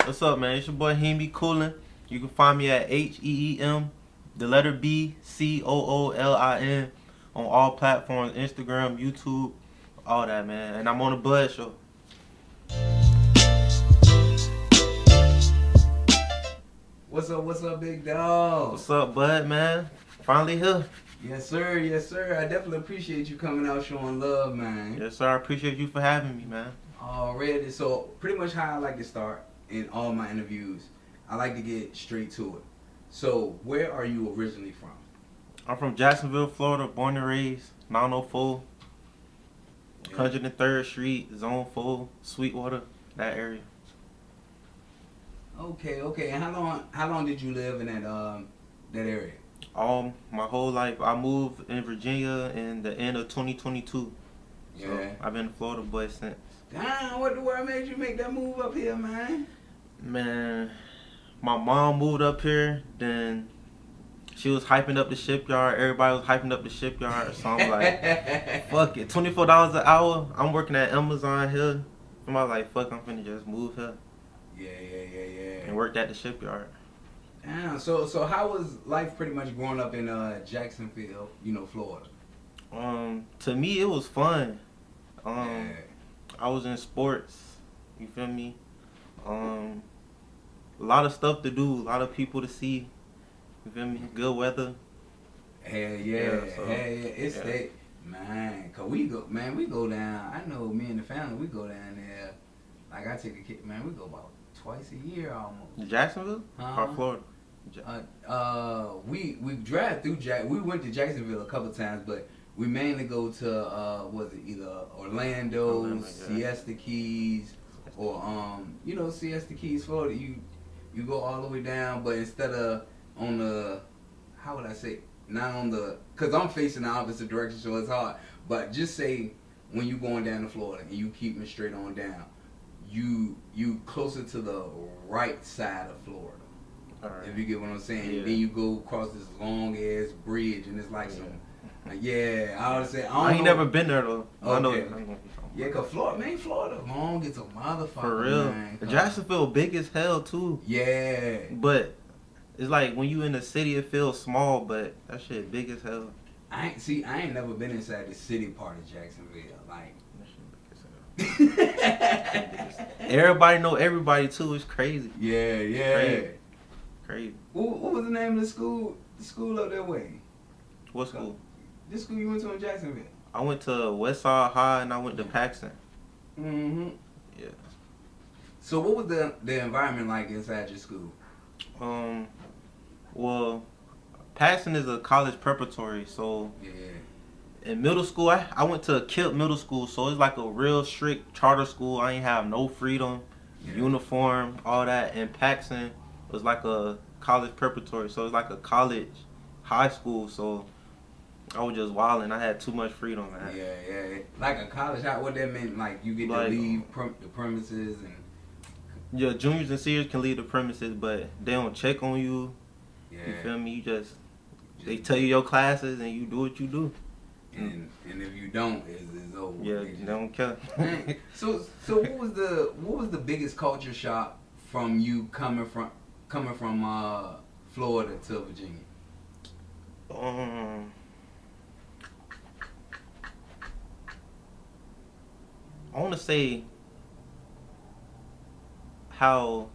What's up, man? It's your boy Heem B Coolin. You can find me at HEEM, the letter B COOLIN on all platforms, Instagram, YouTube, all that, man. And I'm on the Bud Show. What's up, big dog? What's up, Bud, man? Finally here. Yes, sir. Yes, sir. I definitely appreciate you coming out showing love, man. Yes, sir. I appreciate you for having me, man. Already. So, pretty much how I like to start in all my interviews, I like to get straight to it. So, where are you originally from? I'm from Jacksonville, Florida, born and raised, 904, 103rd Street, Zone 4, Sweetwater, that area. Okay. And how long did you live in that area? My whole life. I moved in Virginia in the end of 2022. So Yeah. I've been a Florida boy since. Damn, what the world made you make that move up here, man? Man, my mom moved up here, then she was hyping up the shipyard. Everybody was hyping up the shipyard. So I'm like, fuck it. $24 an hour. I'm working at Amazon here. I'm like, fuck, I'm finna just move here Yeah. and worked at the shipyard. Damn, so how was life pretty much growing up in Jacksonville, Florida? To me, it was fun. Yeah. I was in sports. You feel me? A lot of stuff to do. A lot of people to see. You feel me? Good weather. Hell yeah. It's yeah. that, man. Cause we go down. I know me and the family, we go down there. Like I take the kid, man. We go about twice a year almost. Jacksonville or Florida? We drive through We went to Jacksonville a couple times, but we mainly go to was it either Orlando, Siesta Keys, or Siesta Keys, Florida. You go all the way down, but instead of on the, how would I say, not on the, cause I'm facing the opposite direction, so it's hard. But just say when you going down to Florida and you keeping straight on down, you closer to the right side of Florida. Right. If you get what I'm saying. Yeah. Then you go across this long ass bridge and it's like some, I would say, I ain't never been there though. Okay. I know. Yeah, cause Florida long as a motherfucker. For real. Man, Jacksonville big as hell too. Yeah. But it's like when you in the city, it feels small, but that shit big as hell. I ain't never been inside the city part of Jacksonville. Like, everybody know everybody too. It's crazy. Yeah. Crazy. What was the name of the school? The school up that way. What school? This school you went to in Jacksonville. I went to Westside High and I went to Paxton. Mm-hmm. Yeah. So what was the environment like inside your school? Well, Paxton is a college preparatory, so Yeah. in middle school, I went to KIPP middle school, so it's like a real strict charter school. I ain't have no freedom, uniform, all that. And Paxton was like a college preparatory, so it's like a college high school, so I was just wilding. I had too much freedom, man. Yeah. Like a college, what that meant, like you get to leave the premises and... Yeah, juniors and seniors can leave the premises, but they don't check on you. Yeah. You feel me? They tell you your classes and you do what you do. And if you don't, it's over. Yeah, they don't care. So what was the biggest culture shock from you coming from Florida to Virginia? I want to say how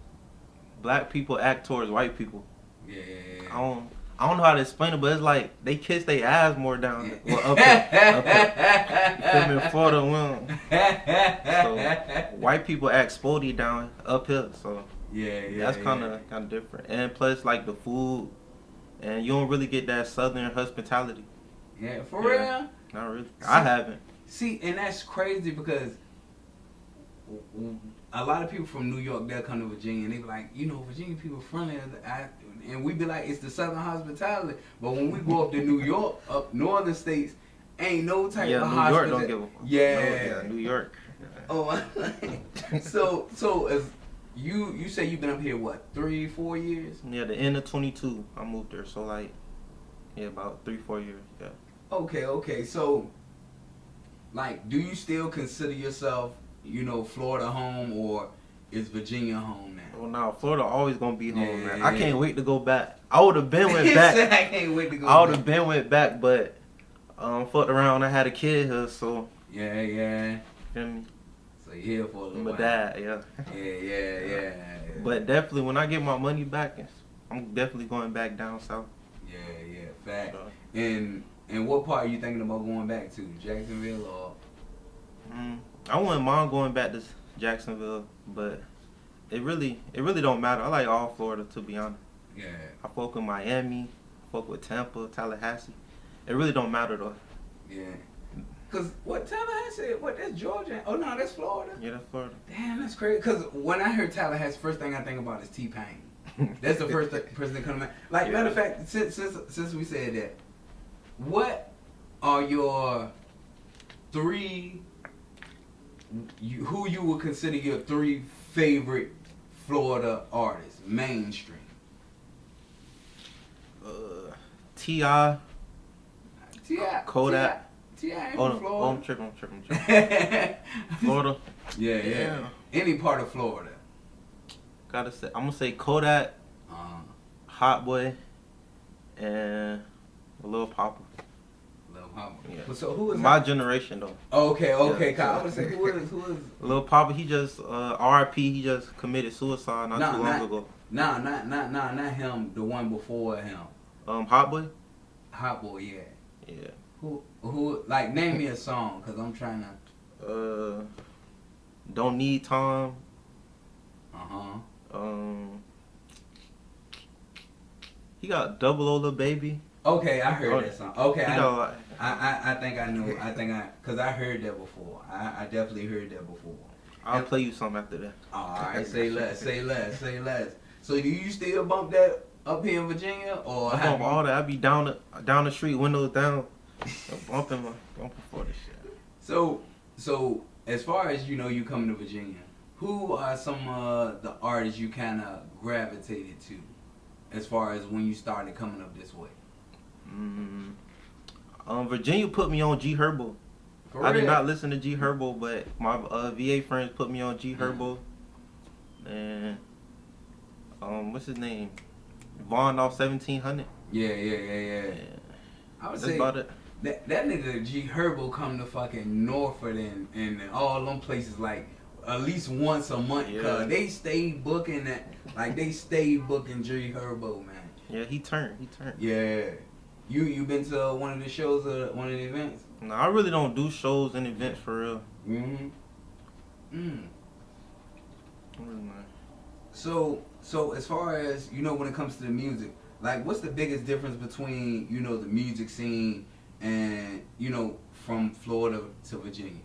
black people act towards white people. Yeah. I don't know how to explain it, but it's like they kiss their ass more down up here. You feel me? In Florida, so white people act sporty down up here. So that's kind of different. And plus, like the food, and you don't really get that southern hospitality. Yeah, for real? Not really. I haven't. See, and that's crazy because a lot of people from New York, they'll come to Virginia and they be like, Virginia people friendly. And we be like, it's the southern hospitality. But when we go up to New York, up northern states, ain't no type of hospitality. New York don't give a fuck. Yeah. New York. Oh, so as you say you've been up here, what, 3-4 years? Yeah, the end of 22, I moved there. So about 3-4 years. Yeah. Okay. So, like, do you still consider yourself, Florida home, or is Virginia home now? Well, now Florida always gonna be home, Yeah, man. yeah, I can't wait to go back. I would have been went He back. said, I can't wait to go I would back. have been went back, but fucked around. I had a kid here, so Yeah. feel me? So you here for a little My while. dad, yeah. Yeah. But definitely, when I get my money back, I'm definitely going back down south. Yeah, fact. So, And what part are you thinking about going back to? Jacksonville or? I wouldn't mind going back to Jacksonville, but it really don't matter. I like all Florida, to be honest. Yeah. I fuck with Miami, fuck with Tampa, Tallahassee. It really don't matter though. Yeah. Cause what Tallahassee? What, that's Georgia? Oh no, that's Florida. Yeah, that's Florida. Damn, that's crazy. Cause when I heard Tallahassee, first thing I think about is T-Pain. That's the first person that comes to mind. Like, matter of fact, since we said that, what are your three? Who you would consider your three favorite Florida artists, mainstream? T.I. Kodak. T.I. ain't Oh, from no. Florida. I'm tripping. Florida. Yeah. Any part of Florida. I'm gonna say Kodak, Hot Boy, and Lil Papa. Lil Papa. Yeah. So who is my that? generation though? Okay. Yeah. Kyle, I would say who is? Lil Papa, he just R.I.P. He just committed suicide not too long ago. Nah, not him. The one before him. Hot Boy. Hot Boy, yeah. Yeah. Who? Like, name me a song, cause I'm trying to. Don't Need Time. He got Double O Lil Baby. Okay, I heard that song. Okay, I think I know. Cause I heard that before. I definitely heard that before. I'll play you something after that. Alright, say less. So do you still bump that up here in Virginia, or? I bump all that. I be down the street, windows down, bumping for this shit. So as far as you coming to Virginia, who are some of the artists you kind of gravitated to, as far as when you started coming up this way? Virginia put me on G Herbo. For I did real? not listen to G Herbo, but my VA friends put me on G Herbo. And what's his name? Vaughn off 1700. Yeah. Yeah. I would That's say about it. that nigga G Herbo come to fucking Norfolk and all them places like at least once a month. Yeah. Cause they stay booking that, like they stay booking G Herbo, man. Yeah, he turned. Yeah. You been to one of the shows or one of the events? No, I really don't do shows and events for real. Mm-hmm. I'm really not. So as far as when it comes to the music, like what's the biggest difference between the music scene and from Florida to Virginia?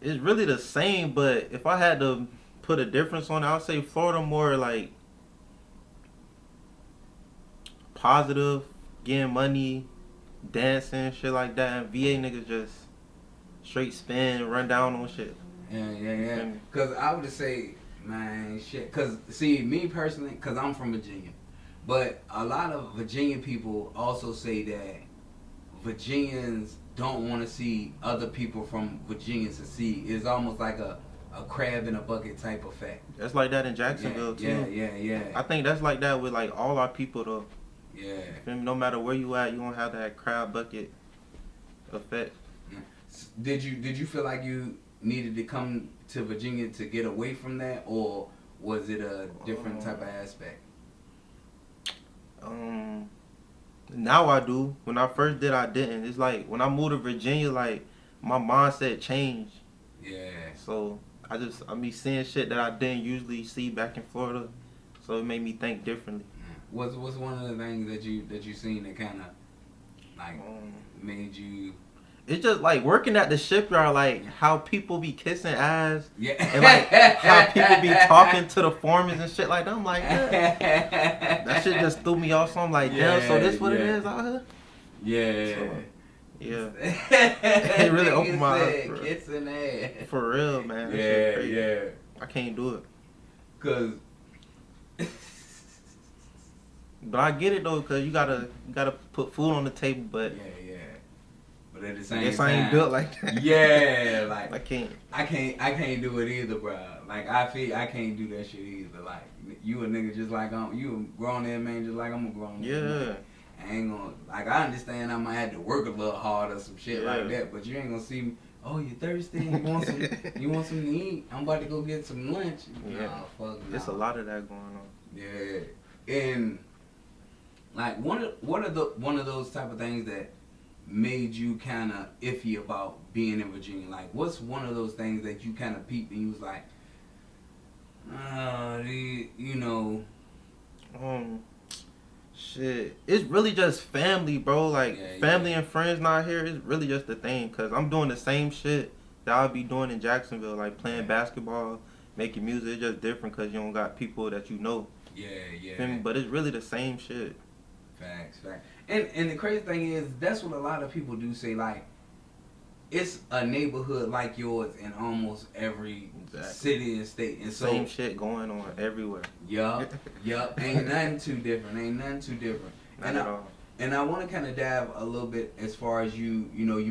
It's really the same, but if I had to put a difference on it, I'd say Florida more like positive, getting money, dancing, shit like that. And VA niggas just straight spin, run down on shit. Yeah. Cause I would say, man, shit. Cause see, me personally, cause I'm from Virginia, but a lot of Virginia people also say that Virginians don't want to see other people from Virginia succeed. It's almost like a crab in a bucket type effect. That's like that in Jacksonville too. Yeah. I think that's like that with like all our people though. Yeah. No matter where you at, you gonna have that crab bucket effect. Did you feel like you needed to come to Virginia to get away from that, or was it a different type of aspect? Now I do. When I first did, I didn't. It's like when I moved to Virginia, like my mindset changed. Yeah. So I be seeing shit that I didn't usually see back in Florida. So it made me think differently. What's one of the things that you seen that kind of like made you? It's just like working at the shipyard, like how people be kissing ass. Yeah. And like how people be talking to the foremen and shit like that. I'm like, yeah. That shit just threw me off. So I'm like, damn, so this what it is out here? Yeah. So, yeah. It really opened my eyes. Kissing ass. For real, man. That shit crazy. Yeah. I can't do it. Cause. But I get it though, cause you gotta put food on the table. But Yeah. But at the same Guess time, I ain't built like that. Yeah, like I can't do it either, bro. Like I feel I can't do that shit either. Like you a nigga just like you a grown ass man just like I'm a grown ass man. I ain't gonna like I understand I might have to work a little hard or some shit like that, but you ain't gonna see me. Oh, you thirsty? You want some? You want something to eat? I'm about to go get some lunch. Yeah, nah, fuck no. There's a lot of that going on. Yeah, and like one of those type of things that made you kind of iffy about being in Virginia. Like, what's one of those things that you kind of peeped and you was like, you know. Shit, it's really just family, bro. Like, family yeah. and friends not here. It's really just the thing, cause I'm doing the same shit that I'll be doing in Jacksonville, like playing basketball, making music. It's just different, cause you don't got people that you know. Yeah. Feel me? But it's really the same shit. Facts. And the crazy thing is, that's what a lot of people do say. Like, it's a neighborhood like yours in almost every city and state. And so, same shit going on everywhere. Yup. Ain't nothing too different. Not at all. And I want to kind of dive a little bit as far as you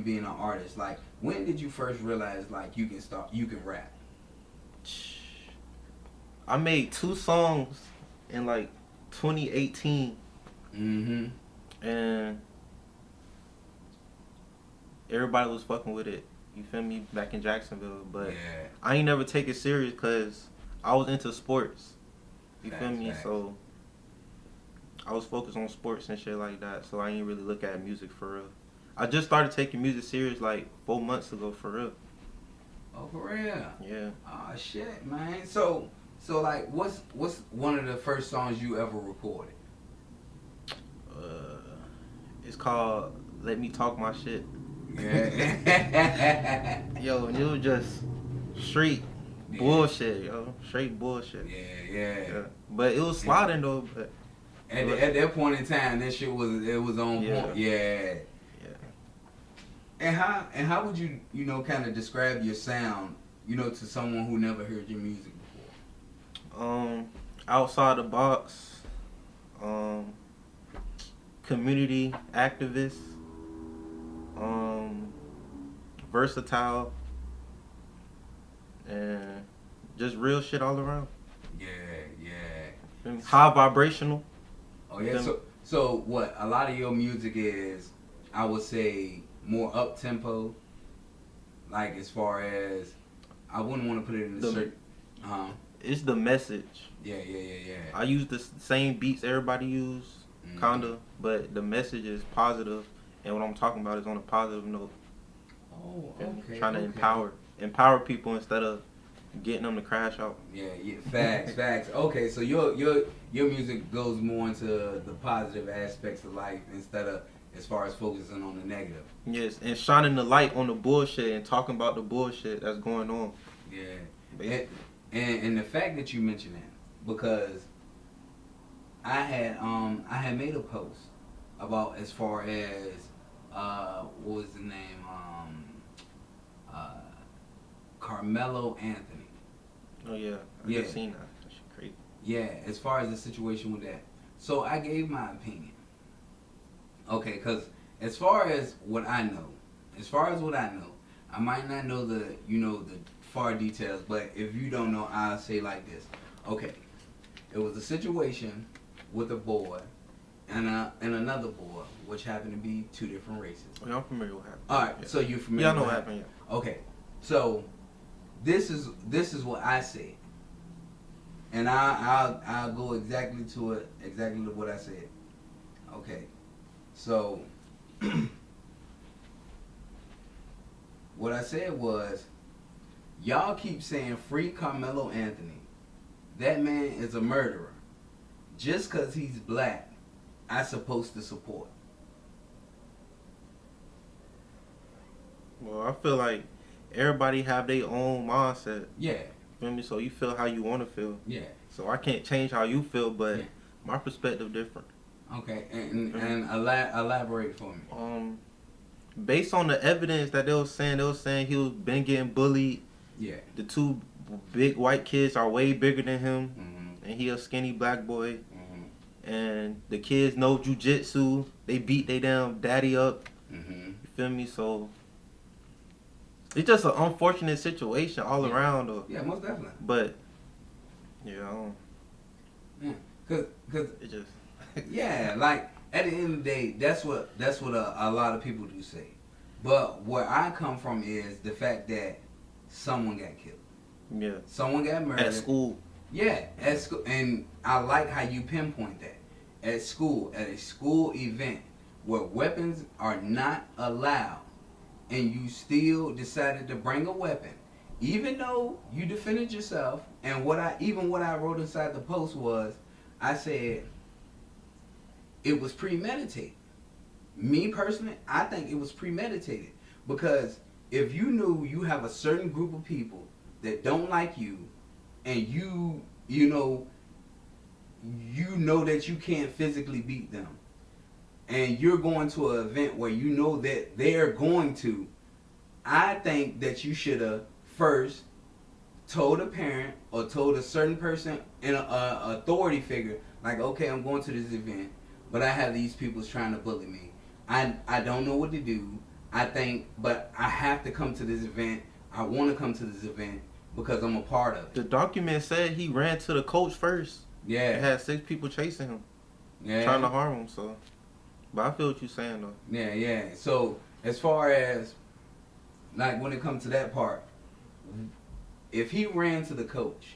being an artist. Like, when did you first realize like you can rap? I made 2 songs in like 2018. And everybody was fucking with it. You feel me? Back in Jacksonville, but I ain't never take it serious because I was into sports. You feel me? So I was focused on sports and shit like that. So I ain't really look at music for real. I just started taking music serious like 4 months ago for real. Oh, for real? Yeah. Oh shit, man. So like, what's one of the first songs you ever recorded? It's called "Let Me Talk My Shit." Yeah. Yo, and it was just straight bullshit, yo. Straight bullshit. Yeah. But it was sliding though. But at that point in time, that shit was on point. Yeah. And how would you kind of describe your sound, to someone who never heard your music before? Outside the box, community activist, versatile, and just real shit all around. Yeah. High vibrational. Oh yeah. So what? A lot of your music is, I would say, more up tempo. Like, as far as, I wouldn't want to put it in a certain. It's the message. Yeah. I use the same beats everybody use, kinda, but the message is positive, and what I'm talking about is on a positive note. Oh, okay. Trying to empower people instead of getting them to crash out. Yeah. Facts. Okay, so your music goes more into the positive aspects of life instead of as far as focusing on the negative. Yes, and shining the light on the bullshit and talking about the bullshit that's going on. Yeah. And the fact that you mentioned that, because I had made a post about, as far as what was the name, Carmelo Anthony. Oh yeah, I've seen that. That's crazy. Yeah, as far as the situation with that, so I gave my opinion. Okay, because as far as what I know, I might not know the far details, but if you don't know, I'll say like this. Okay, it was a situation with a boy and another boy, which happened to be 2 different races. Oh, yeah, I'm familiar with what happened. All right, so you're familiar. Yeah, I know what happened. Yeah. Okay, so this is what I said, and I'll go exactly to what I said. Okay, so what I said was, y'all keep saying free Carmelo Anthony. That man is a murderer. Just because he's black, I supposed to support. Well, I feel like everybody have their own mindset. Yeah. Feel me? So you feel how you want to feel. Yeah. So I can't change how you feel, but my perspective different. Okay, and elaborate for me. Based on the evidence that they was saying he was been getting bullied. Yeah. The 2 big white kids are way bigger than him, and he a skinny black boy. And the kids know jujitsu. They beat they damn daddy up. You feel me? So it's just an unfortunate situation all around, though. Yeah, most definitely. But yeah, I don't, cause it just yeah, like at the end of the day, that's what a lot of people do say. But where I come from is the fact that someone got killed. yeah. Someone got murdered. At school. Yeah, at school. And I like how you pinpoint that. At school, at a school event where weapons are not allowed, and you still decided to bring a weapon, even though you defended yourself. And what I wrote inside the post was, I said it was premeditated. Me personally, I think it was premeditated, because if you knew you have a certain group of people that don't like you, and you know that you can't physically beat them, and you're going to an event where you know that they're going to, I think that you should have first told a parent or told a certain person in an authority figure, like, okay, I'm going to this event, but I have these people trying to bully me. I don't know what to do. But I have to come to this event. I want to come to this event because I'm a part of it. The document said he ran to the coach first. Yeah. It had 6 people chasing him. Yeah. Trying to harm him, so. But I feel what you're saying, though. Yeah. So, as far as, like, when it comes to that part, if he ran to the coach,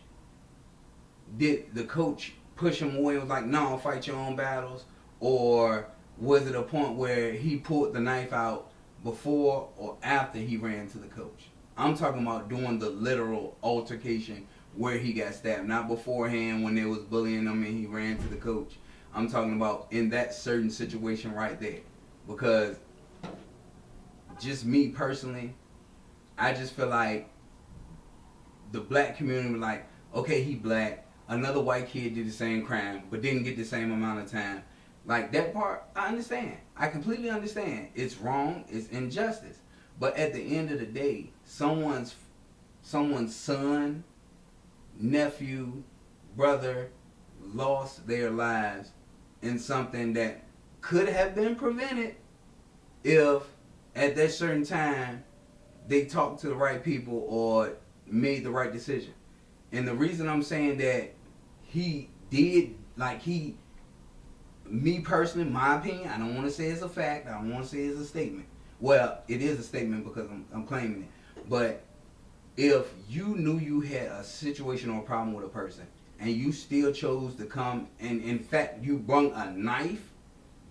did the coach push him away and was like, no, fight your own battles? Or was it a point where he pulled the knife out before or after he ran to the coach? I'm talking about doing the literal altercation where he got stabbed, not beforehand when they was bullying him and he ran to the coach. I'm talking about in that certain situation right there. Because just me personally, I just feel like the black community was like, okay, he black. Another white kid did the same crime but didn't get the same amount of time. Like, that part, I understand. I completely understand. It's wrong. It's injustice. But at the end of the day, someone's son, nephew, brother lost their lives in something that could have been prevented if at that certain time they talked to the right people or made the right decision. And the reason I'm saying that he did, like, me personally, my opinion, I don't want to say it's a fact. I don't want to say it's a statement. Well, it is a statement because I'm claiming it. But if you knew you had a situation or a problem with a person and you still chose to come and, in fact, you brung a knife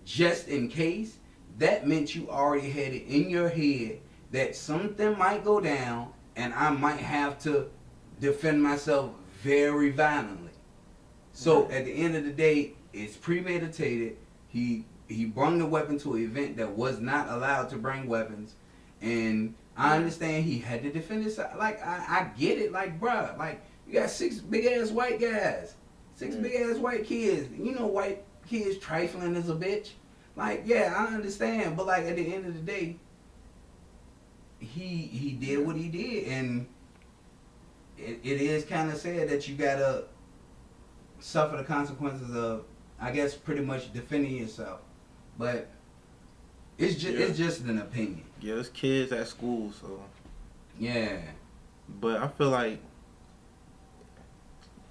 just in case, that meant you already had it in your head that something might go down and I might have to defend myself very violently. So at the end of the day, it's premeditated. He brought the weapon to an event that was not allowed to bring weapons, and I understand he had to defend himself. Like, I get it. Like, bruh, like, you got 6 big ass white guys, 6 big ass white kids. You know, white kids trifling as a bitch. Like, yeah, I understand, but like at the end of the day, he did what he did, and it is kind of sad that you gotta suffer the consequences of, I guess, pretty much defending yourself. But it's just an opinion. Yeah, it's kids at school, so. Yeah. But I feel like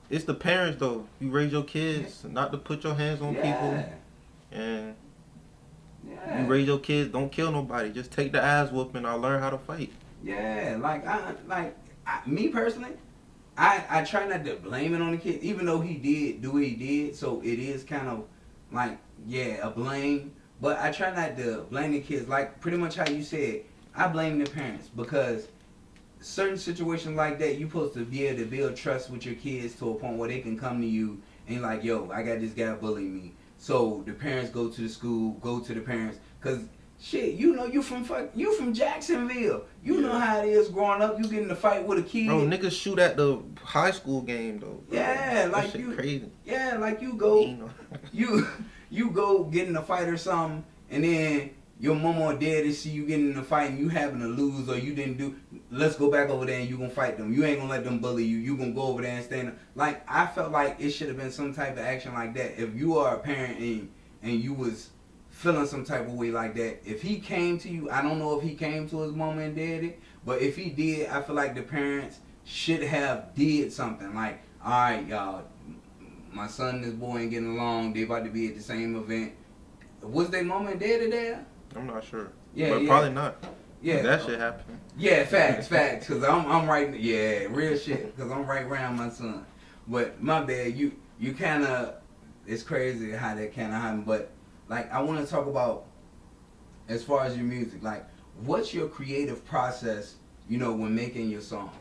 it's the parents, though. You raise your kids not to put your hands on people. And you raise your kids, don't kill nobody. Just take the ass whooping or learn how to fight. Yeah, me personally, I try not to blame it on the kid, even though he did do what he did. So it is kind of like, yeah, a blame. But I try not to blame the kids. Like, pretty much how you said, I blame the parents, because certain situations like that, you're supposed to be able to build trust with your kids to a point where they can come to you and like, yo, I got this guy bullying me. So the parents go to the school, go to the parents, because shit, you know, you from Jacksonville. You know how it is growing up. You get in a fight with a kid. Bro, niggas shoot at the high school game, though. Bro. Yeah, like that shit crazy. Yeah, like you go, you go get in a fight or something, and then your mama or daddy see you getting in a fight and you having to lose, or you didn't do. Let's go back over there and you gonna fight them. You ain't gonna let them bully you. You gonna go over there and stand up. Like, I felt like it should have been some type of action like that. If you are a parent and you was feeling some type of way like that, if he came to you, I don't know if he came to his mama and daddy, but if he did, I feel like the parents should have did something like, all right, y'all, my son and this boy ain't getting along. They about to be at the same event. Was their mama and daddy there? I'm not sure. Yeah, but yeah. probably not. Yeah, that shit happened. Yeah, facts. Cause I'm right. Yeah, real shit. Cause I'm right around my son. But my bad. You kind of. It's crazy how that kind of happened. But like, I want to talk about as far as your music. Like, what's your creative process? You know, when making your songs.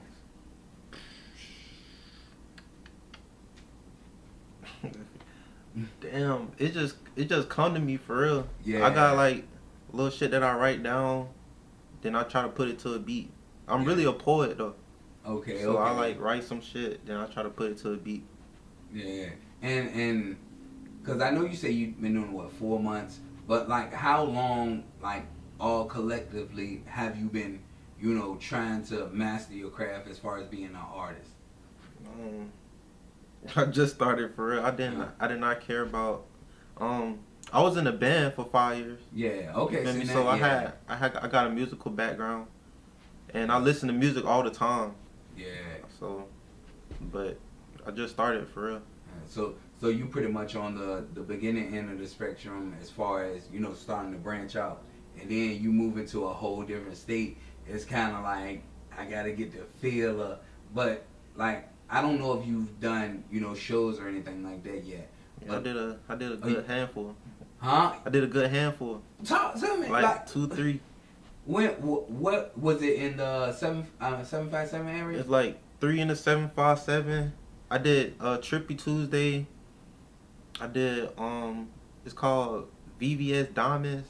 Damn, it just come to me for real. Yeah. I got like little shit that I write down, then I try to put it to a beat. I'm really a poet though. Okay. So okay. I like write some shit, then I try to put it to a beat. Yeah, and because I know you say you've been doing what 4 months, but like how long, like all collectively, have you been, you know, trying to master your craft as far as being an artist? I just started for real. I did not care about. I was in a band for 5 years. Yeah. Okay. You feel me? So I got a musical background, and I listen to music all the time. Yeah. So, but I just started for real. So you pretty much on the beginning end of the spectrum as far as, you know, starting to branch out, and then you move into a whole different state. It's kind of like I gotta get the feel of, but like I don't know if you've done, you know, shows or anything like that yet. Yeah, I did a good handful. Huh? I did a good handful. Talk to me. Like 2, 3. When what was it in the 757 area? It's like 3 in the 757. I did Trippy Tuesday. I did it's called VVS Diamonds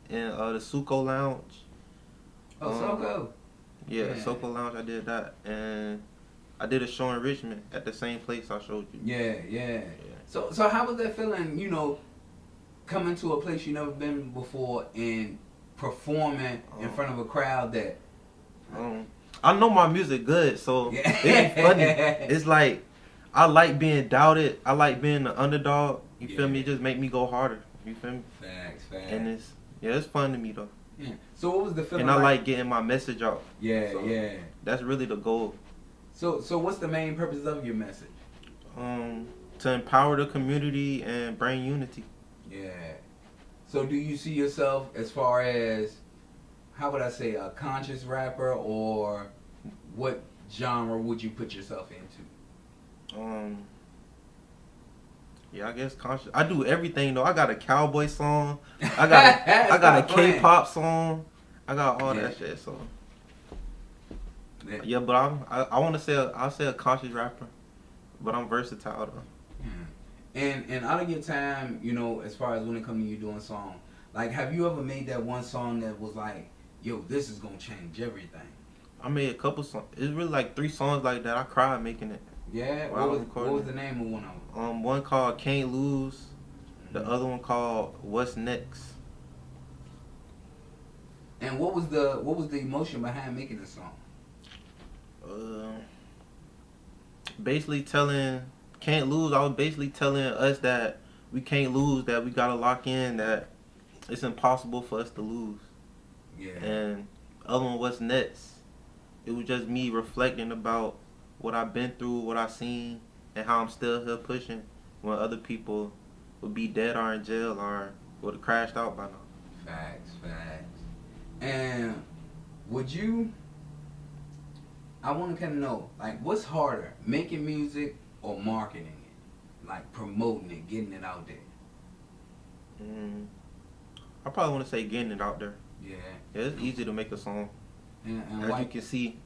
in the Suco Lounge. Oh, Soco. Yeah, Soco Lounge. I did that, and I did a show in Richmond at the same place I showed you. Yeah. So how was that feeling? You know, coming to a place you never been before and performing in front of a crowd that. I know my music good, so it's funny. It's like I like being doubted. I like being the underdog. You feel me? It just make me go harder. You feel me? Facts. And it's fun to me though. Yeah. So what was the feeling? And I like getting my message out. Yeah. That's really the goal. So what's the main purpose of your message? To empower the community and bring unity. Yeah. So do you see yourself as far as, how would I say, a conscious rapper, or what genre would you put yourself into? Yeah, I guess conscious. I do everything though. I got a cowboy song. I got a K-pop song. I got all that shit. So yeah, but I want to say I'll say a conscious rapper, but I'm versatile though. And out of your time, you know, as far as when it comes to you doing songs, like, have you ever made that one song that was like, yo, this is gonna change everything? I made a couple songs. It's really like 3 songs like that. I cried making it. Yeah. What was the name of one of them? One called Can't Lose. The other one called What's Next. And what was the emotion behind making the song? Basically telling Can't Lose. I was basically telling us that we can't lose, that we gotta lock in, that it's impossible for us to lose. Yeah. And other one, What's Next? It was just me reflecting about what I've been through, what I've seen, and how I'm still here pushing when other people would be dead or in jail or would have crashed out by now. Facts. And I want to kind of know, like, what's harder, making music or marketing it? Like, promoting it, getting it out there? I probably want to say getting it out there. Yeah. It's easy to make a song. And as you can see,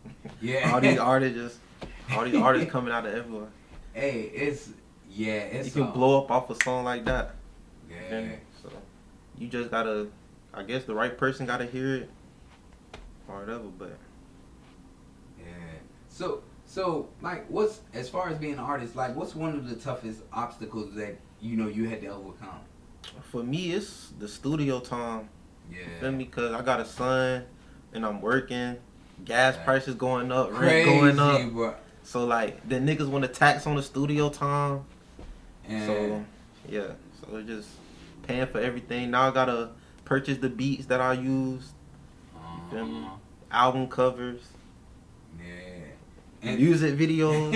yeah. all these artists coming out of everywhere. Hey, you can blow up off a song like that. Yeah. So you just gotta, I guess the right person gotta hear it or whatever. But yeah. So like, what's, as far as being an artist, like, what's one of the toughest obstacles that you had to overcome? For me, it's the studio time. Yeah. You feel me? Cause I got a son and I'm working. Gas prices going up, Crazy, rent going up. Bro. So like the niggas want to tax on the studio time. And So yeah. So it just paying for everything. Now I gotta purchase the beats that I used. You feel me? Album covers. And music videos.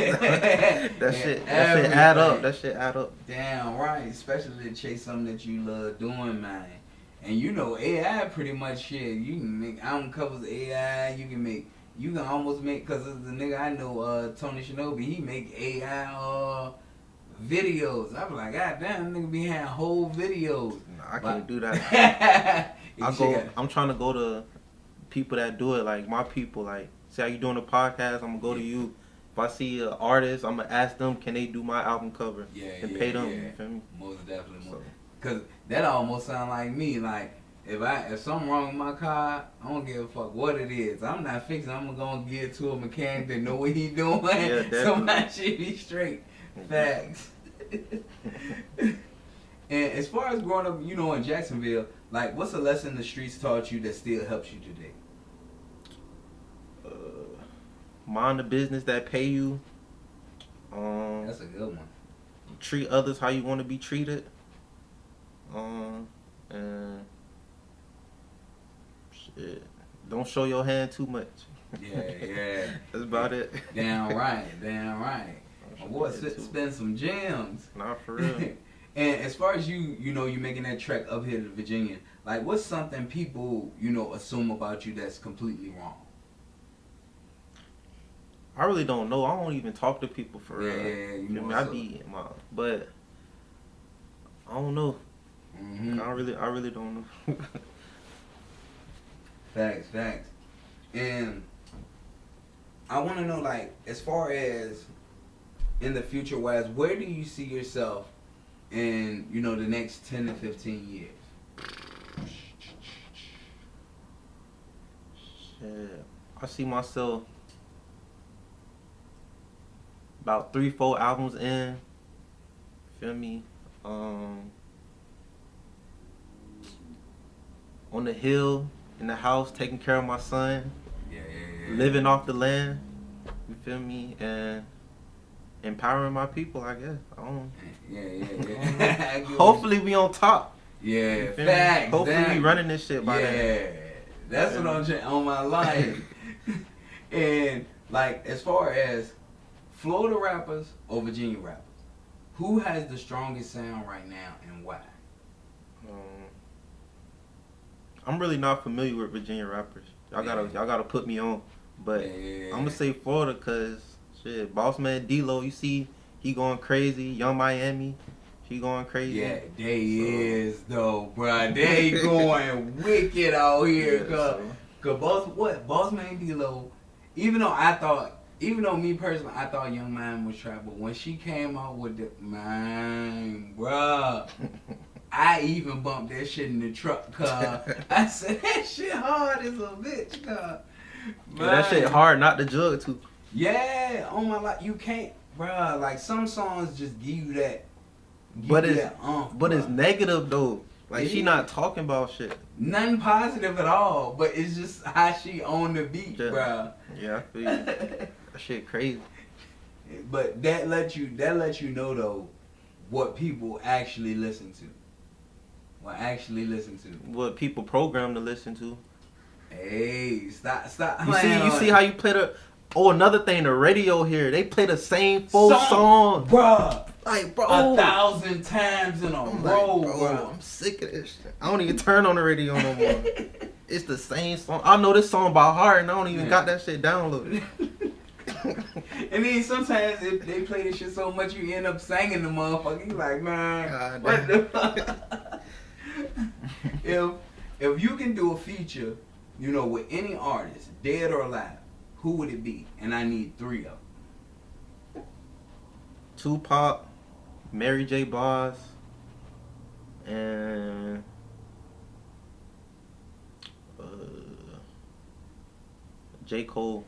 that shit add up. That shit add up. Damn right, especially to chase something that you love doing, man. And you know AI pretty much shit. You can make album covers AI. You can almost make, cause the nigga I know, Tony Shinobi, he make AI videos. I'm like, God damn, nigga be having whole videos. Nah, I can't do that. I'm trying to go to people that do it, like my people, like. See how you doing a podcast? I'm gonna go to you. If I see an artist, I'm gonna ask them, can they do my album cover? And pay them. You feel me? Most definitely. Cause that almost sound like me. Like if something wrong with my car, I don't give a fuck what it is. I'm not fixing. I'm gonna give it to a mechanic that know what he doing. So my shit be straight. Facts. And as far as growing up, you know, in Jacksonville, like what's a lesson the streets taught you that still helps you today? Mind the business that pay you. That's a good one. Treat others how you want to be treated. And shit, don't show your hand too much. Yeah. That's about it. Damn right. My boy spend some gems. Nah, for real. And as far as you know, you making that trek up here to Virginia, like what's something people, you know, assume about you that's completely wrong? I really don't know. I don't even talk to people for real. Yeah, you know. I be but I don't know. Mm-hmm. I really don't know. Facts. And I want to know, like, as far as in the future wise, where do you see yourself in, you know, the next 10 to 15 years? Shit. I see myself about 3-4 albums in. Feel me? On the hill, in the house, taking care of my son. Yeah. Living off the land. You feel me? And empowering my people, I guess. I don't know. Yeah. Hopefully we on top. Yeah, facts. Hopefully we running this shit by then. Yeah, that's what I'm saying on my life. And like, as far as Florida rappers or Virginia rappers, who has the strongest sound right now and why? I'm really not familiar with Virginia rappers. Y'all gotta put me on. But I'm gonna say Florida because shit, Boss Man D-Lo, you see he going crazy. Young Miami, he going crazy. Yeah, they is though, bruh. They going wicked out here. Cause Boss Man D-Lo, even though me personally, I thought Young Miami was trap, but when she came out with the man, bruh. I even bumped that shit in the truck, cuz. I said, that shit hard as a bitch, cuz. Yeah, that shit hard not to jug to. Yeah, oh my life, you can't, bruh. Like, some songs just give you that. But it's negative, though. Like, she not talking about shit. Nothing positive at all, but it's just how she on the beat, bruh. Yeah, I feel you. That shit crazy. But that lets you know, though, what people actually listen to. What people program to listen to. Hey, stop. You see how you play the... Oh, another thing, the radio here, they play the same full song. Bruh. Like, bro. 1,000 times in a row, bro. I'm sick of this shit. I don't even turn on the radio no more. It's the same song. I know this song by heart and I don't even got that shit downloaded. And then sometimes if they play this shit so much, you end up singing the motherfucker. You like, man, God, what the fuck? If you can do a feature, you know, with any artist, dead or alive, who would it be? And I need 3 of them. Tupac, Mary J. Blige, and J. Cole.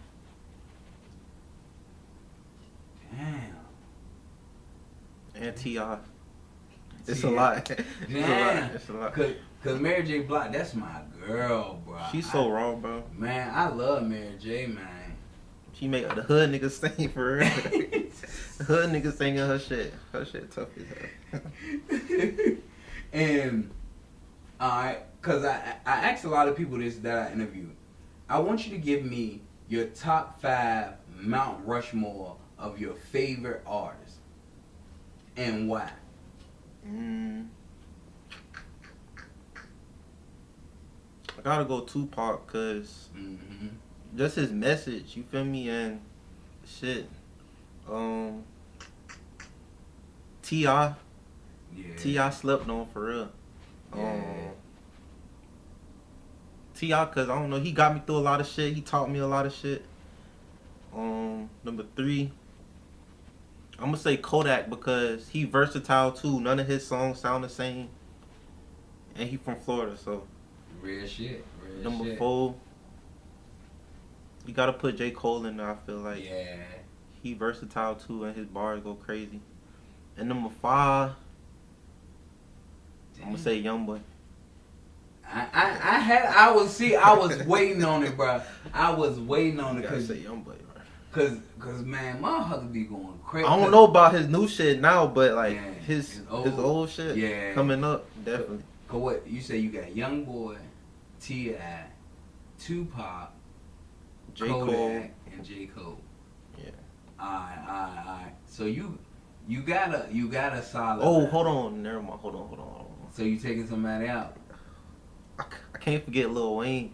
Damn. And T.I. It's a lot. It's a lot. Cause Mary J. Blige, that's my girl, bro. She's so raw, bro. Man, I love Mary J, man. She make the hood niggas sing for real. The hood niggas singing her shit. Her shit tough as hell. And alright, cause I asked a lot of people this that I interviewed. I want you to give me your top 5 Mount Rushmore of your favorite artists and why. I gotta go Tupac, cause just his message, you feel me, and shit. T.I. Yeah. T.I. slept on for real. T.I. cause I don't know, he got me through a lot of shit. He taught me a lot of shit. Number 3, I'm gonna say Kodak because he versatile too. None of his songs sound the same, and he from Florida, so. Real shit. Number 4, you gotta put J. Cole in there. I feel like he versatile too, and his bars go crazy. And number 5, I'm gonna say Youngboy. I was waiting on it, bro. I was waiting on it because say Youngboy, bro. Cause man, motherfucker be going crazy. I don't know about his new shit now, but like his old shit, coming up definitely. Cause what you say? You got Youngboy, T.I., Tupac, Kodak, and J. Cole. Yeah. Alright. So you got a solid. Oh, hold on, never mind. Hold on. So you taking somebody out? I can't forget Lil Wayne.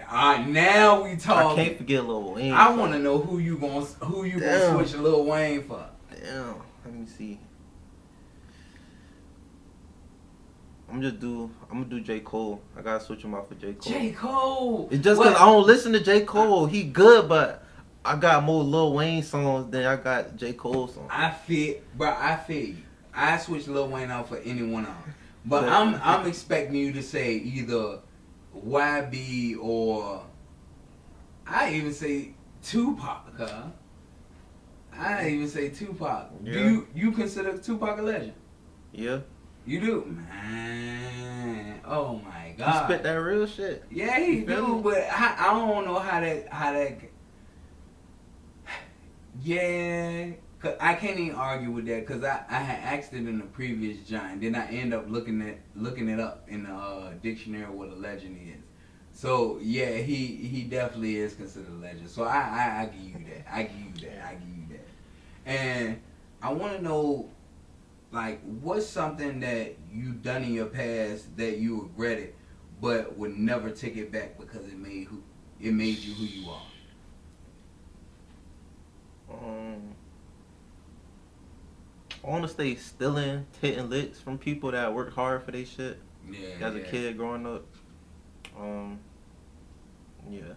Alright, now we talking. I can't forget Lil Wayne. I want to know who you gonna switch Lil Wayne for. Damn, let me see. I'm gonna do J. Cole. I gotta switch him out for J. Cole. J. Cole. It's just cause I don't listen to J. Cole. He good, but I got more Lil Wayne songs than I got J. Cole songs. I feel you. I switch Lil Wayne out for anyone else. But I'm expecting you to say either YB or I even say Tupac, huh? I even say Tupac. Yeah. Do you consider Tupac a legend? Yeah. You do? Man. Oh my God. He spit that real shit. Yeah, he do, but I don't know how that yeah. Cause I can't even argue with that because I had asked it in the previous giant. Then I end up looking it up in the dictionary what a legend is. So yeah, he definitely is considered a legend. So I give you that. I give you that. And I want to know, like, what's something that you done in your past that you regretted, but would never take it back because it made you who you are. I want to stay stealing, hitting licks from people that work hard for their shit. Yeah. As a kid growing up. Yeah.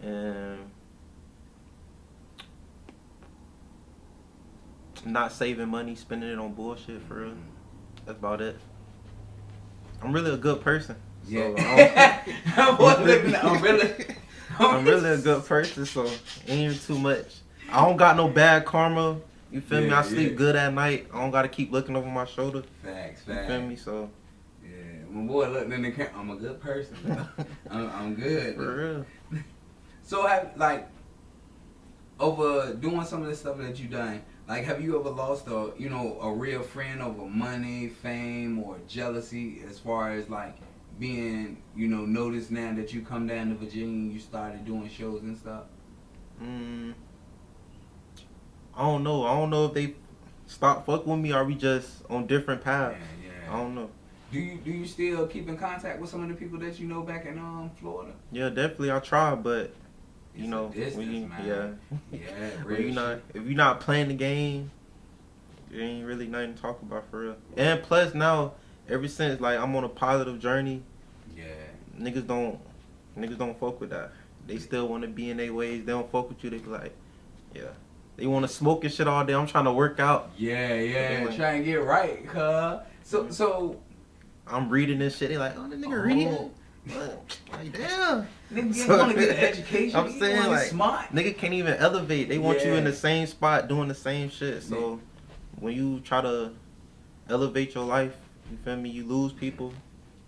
And not saving money, spending it on bullshit for real. That's about it. I'm really a good person. So Yeah. I'm really a good person, so ain't even too much. I don't got no bad karma. You feel me? I sleep good at night. I don't gotta keep looking over my shoulder. Facts. You feel me? So yeah, my boy looking in the camera. I'm a good person. I'm good. For real. So over doing some of the stuff that you done, like have you ever lost a real friend over money, fame, or jealousy as far as like being noticed now that you come down to Virginia and you started doing shows and stuff? I don't know. I don't know if they stop fucking with me or we just on different paths. Yeah. I don't know. Do you still keep in contact with some of the people that you know back in Florida? Yeah, definitely. I try, but it's a distance, man. If you're not playing the game, there ain't really nothing to talk about for real. And plus now, ever since like I'm on a positive journey, niggas don't fuck with that. They still want to be in their ways. They don't fuck with you. They be like, they want to smoke and shit all day. I'm trying to work out. Yeah. Try and get right, huh? So I'm reading this shit. They like, oh, the nigga reading. Like, damn. Nigga want to get an education. I'm saying like, smart. Nigga can't even elevate. They want you in the same spot doing the same shit. So when you try to elevate your life, you feel me? You lose people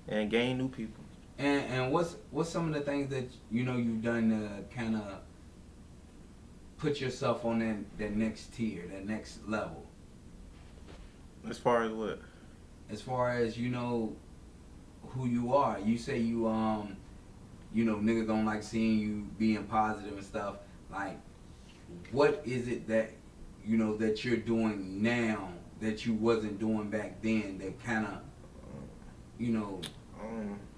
and gain new people. And what's some of the things that you've done to kind of put yourself on that next tier, that next level? As far as what? as far as who you are. You say niggas don't like seeing you being positive and stuff. Like, what is it that that you're doing now that you wasn't doing back then? That kind of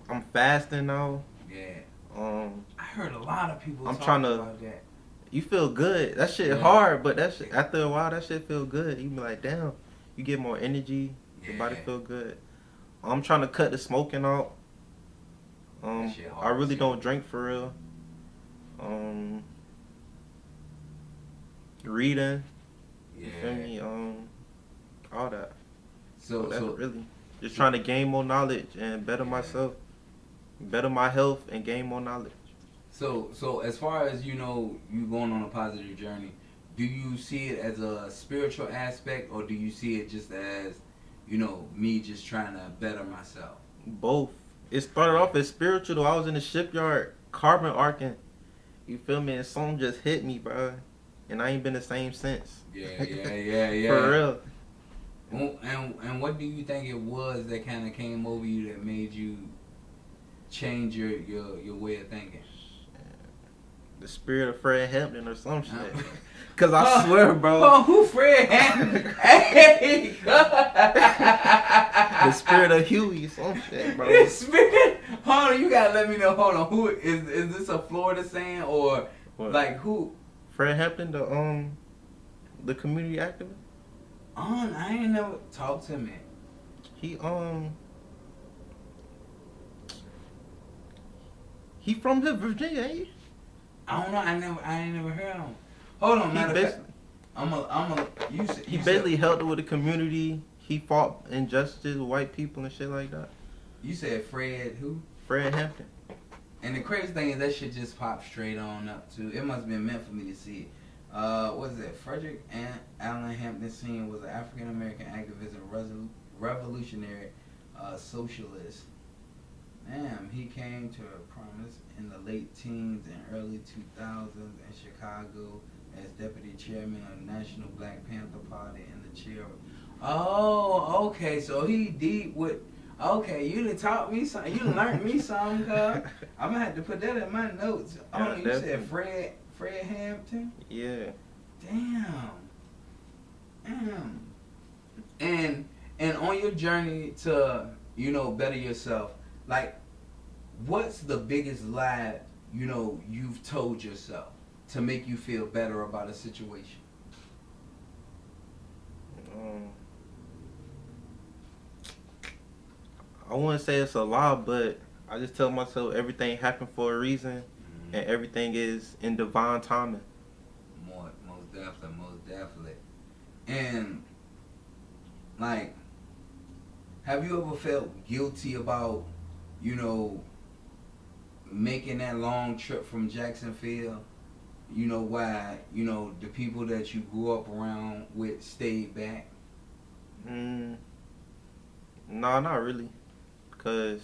I'm fasting now. Yeah. I heard a lot of people I'm talking trying to. about that. You feel good. That shit hard, but that shit, after a while, that shit feel good. You be like, damn, you get more energy. Your body feel good. I'm trying to cut the smoking out. I really don't drink for real. Reading. You feel me? All that. So that's really just trying to gain more knowledge and better myself, better my health, and gain more knowledge. So as far as you going on a positive journey, do you see it as a spiritual aspect, or do you see it just as me just trying to better myself? Both. It started off as spiritual though. I was in the shipyard carbon arcing. You feel me? And something just hit me, bro. And I ain't been the same since. Yeah. For real. And what do you think it was that kind of came over you that made you change your way of thinking? The spirit of Fred Hampton or some shit. Cause I swear, bro. Oh, who Fred Hampton? Hey, the spirit of Huey, some shit, bro. The spirit. Hold on, you gotta let me know. Hold on, who is this a Florida saying or what? Like who? Fred Hampton, the community activist. I ain't never talked to him. He from Virginia, ain't he? I don't know. I ain't never heard him. Hold on, matter of fact, He basically helped with the community. He fought injustice with white people and shit like that. You said Fred who? Fred Hampton. And the crazy thing is that shit just popped straight on up too. It must have been meant for me to see it. What is it? Frederick Allen Hampton Sr. was an African American activist and revolutionary socialist. Damn, he came to prominence in the late teens and early 2000s in Chicago as deputy chairman of the National Black Panther Party and the chair. Oh, okay, so he deep with. Okay, you done taught me something. You done learned me something, cuz. I'm gonna have to put that in my notes. Oh, you said Fred Hampton? Yeah. Damn. And on your journey to, better yourself, like, what's the biggest lie, you've told yourself to make you feel better about a situation? I wouldn't say it's a lie, but I just tell myself everything happened for a reason, and everything is in divine timing. Most definitely. And, like, have you ever felt guilty about, making that long trip from Jacksonville? Why, the people that you grew up around with stayed back? No, not really. Because,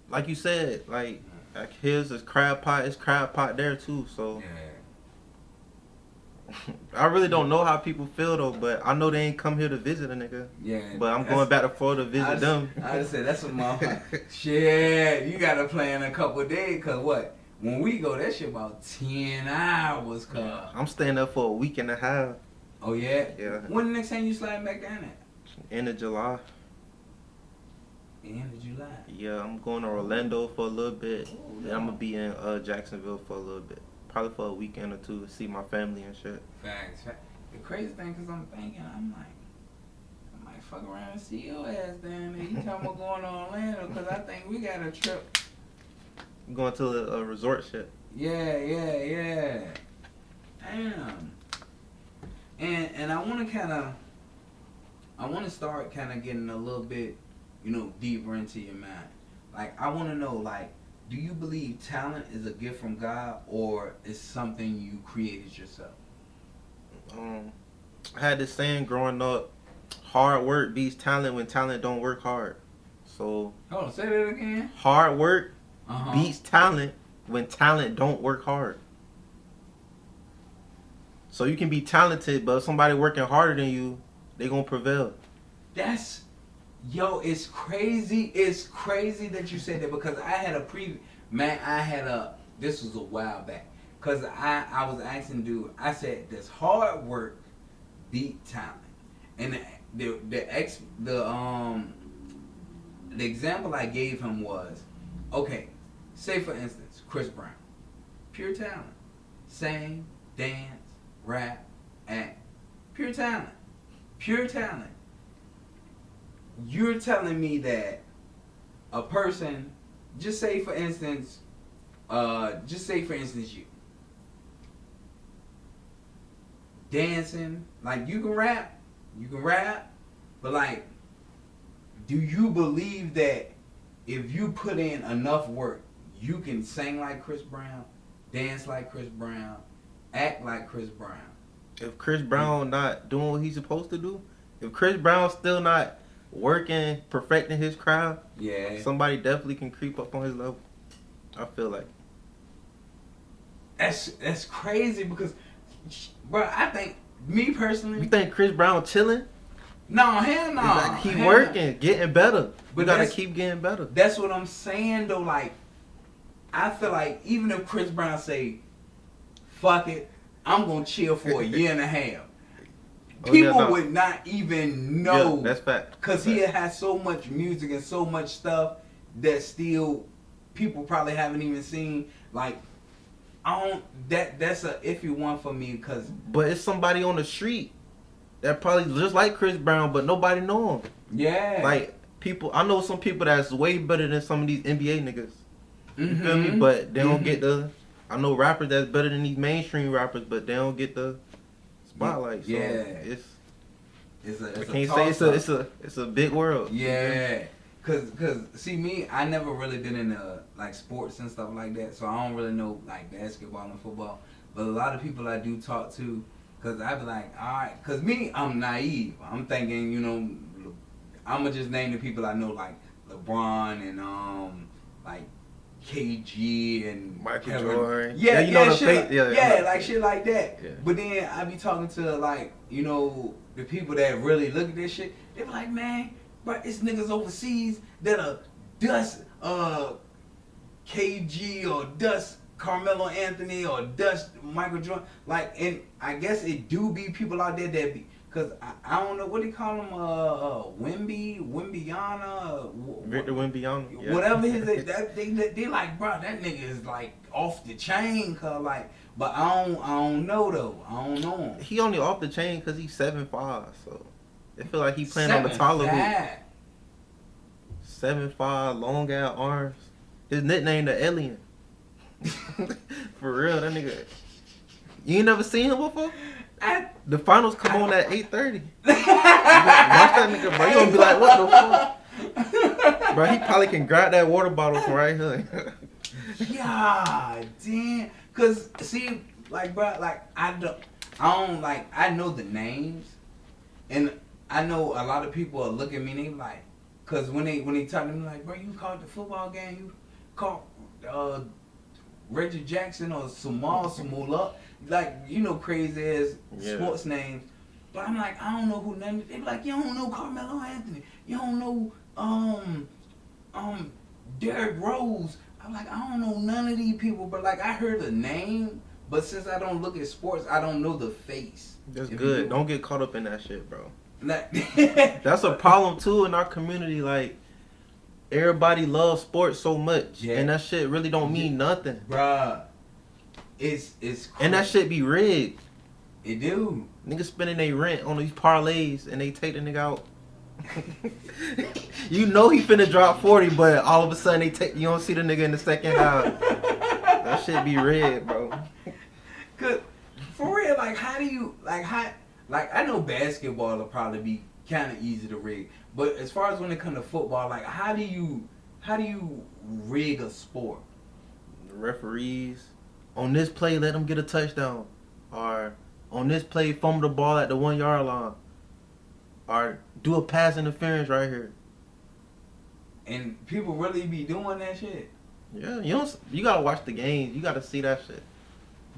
like you said, like here's this crab pot, it's crab pot there too, so. Yeah. I really don't know how people feel though, but I know they ain't come here to visit a nigga. Yeah. But I'm going back to Florida to visit them. I just said, that's what my shit, you gotta plan a couple of days, cause what? When we go, that shit about 10 hours, cuz. Yeah. I'm staying there for a week and a half. Oh yeah? Yeah. When the next time you slide back down there? End of July. End of July? Yeah, I'm going to Orlando for a little bit. Then I'm gonna be in Jacksonville for a little bit. Probably for a weekend or two to see my family and shit. Facts. The crazy thing, cause I'm thinking, I might fuck around and see your ass down there. You talking about going to Orlando, cause I think we got a trip. I'm going to a resort shit. Yeah. Damn. And I want to start kind of getting a little bit, deeper into your mind. Like, I want to know, like, do you believe talent is a gift from God or is something you created yourself? I had this saying growing up, hard work beats talent when talent don't work hard. So. Hold on, say that again. Hard work beats talent when talent don't work hard. So you can be talented, but if somebody working harder than you, they gonna prevail. That's Yo, it's crazy. It's crazy that you said that because I had this was a while back. Because I was asking dude, I said, does hard work beat talent? And the example I gave him was, okay, say for instance, Chris Brown. Pure talent. Sing, dance, rap, act. Pure talent. Pure talent. You're telling me that a person, just say for instance you. Dancing, like you can rap, but like, do you believe that if you put in enough work, you can sing like Chris Brown, dance like Chris Brown, act like Chris Brown? If Chris Brown not doing what he's supposed to do, if Chris Brown still not working, perfecting his craft, yeah, somebody definitely can creep up on his level. I feel like that's crazy because, bro, I think me personally. You think Chris Brown chilling? No, hell no. Like he working, getting better. But you gotta keep getting better. That's what I'm saying though. Like, I feel like even if Chris Brown say, "Fuck it, I'm gonna chill for a year and a half," people would not even know. Yeah, that's fact. Cause he has so much music and so much stuff that still people probably haven't even seen. Like, that's a iffy one for me. Cause but it's somebody on the street that probably just like Chris Brown, but nobody know him. Yeah. Like people, I know some people that's way better than some of these NBA niggas. You Mm-hmm. feel me? But they don't get the. I know rappers that's better than these mainstream rappers, but they don't get the spotlight. So yeah. I can't say it's a big world. Yeah. Cause see me, I never really been into like sports and stuff like that, so I don't really know like basketball and football. But a lot of people I do talk to, cause I be like, all right, cause me, I'm naive. I'm thinking, you know, I'ma just name the people I know like LeBron and like KG and Michael Jordan. Yeah, you know shit, like shit like that. Yeah. But then I be talking to like, you know, the people that really look at this shit. They be like, man, bro, it's niggas overseas that'll dust KG or dust Carmelo Anthony or dust Michael Jordan. Like, and I guess it do be people out there that be, cause I don't know what they call him, Wimbiana, Victor Wimbiana, yeah. whatever his they like, bro, that nigga is like off the chain, cause like, but I don't know though, I don't know him. He only off the chain cause he's 7'5", so it feel like he playing on the taller hoop. 7'5", long ass arms. His nickname the Alien. For real, that nigga. You ain't never seen him before? The finals come on at 8:30. Watch that nigga, bro. You gonna be like, what the fuck? Bro, he probably can grab that water bottle from right here. God damn. Cause see, like, bro, like I know the names, and I know a lot of people are looking at me and they like, cause when they talk to me like, bro, you called the football game, you called Reggie Jackson or Samula, like, you know, crazy ass sports names. But I'm like, I don't know who none. They be like, you don't know Carmelo Anthony, you don't know Derrick Rose. I'm like, I don't know none of these people, but like I heard the name, but since I don't look at sports, I don't know the face. That's good. Don't get caught up in that shit, bro. Like, that's a problem too in our community. Like, everybody loves sports so much, and that shit really don't mean nothing, bruh. It's crazy. And that shit be rigged. It do. Niggas spending their rent on these parlays, and they take the nigga out. You know he finna drop 40, but all of a sudden you don't see the nigga in the second half. That shit be rigged, bro. Cause for real, like, how do you like I know basketball will probably be kind of easy to rig, but as far as when it comes to football, like how do you rig a sport? The referees on this play let them get a touchdown, or on this play fumble the ball at the 1 yard line, or do a pass interference right here. And people really be doing that shit. Yeah, you gotta watch the games. You gotta see that shit.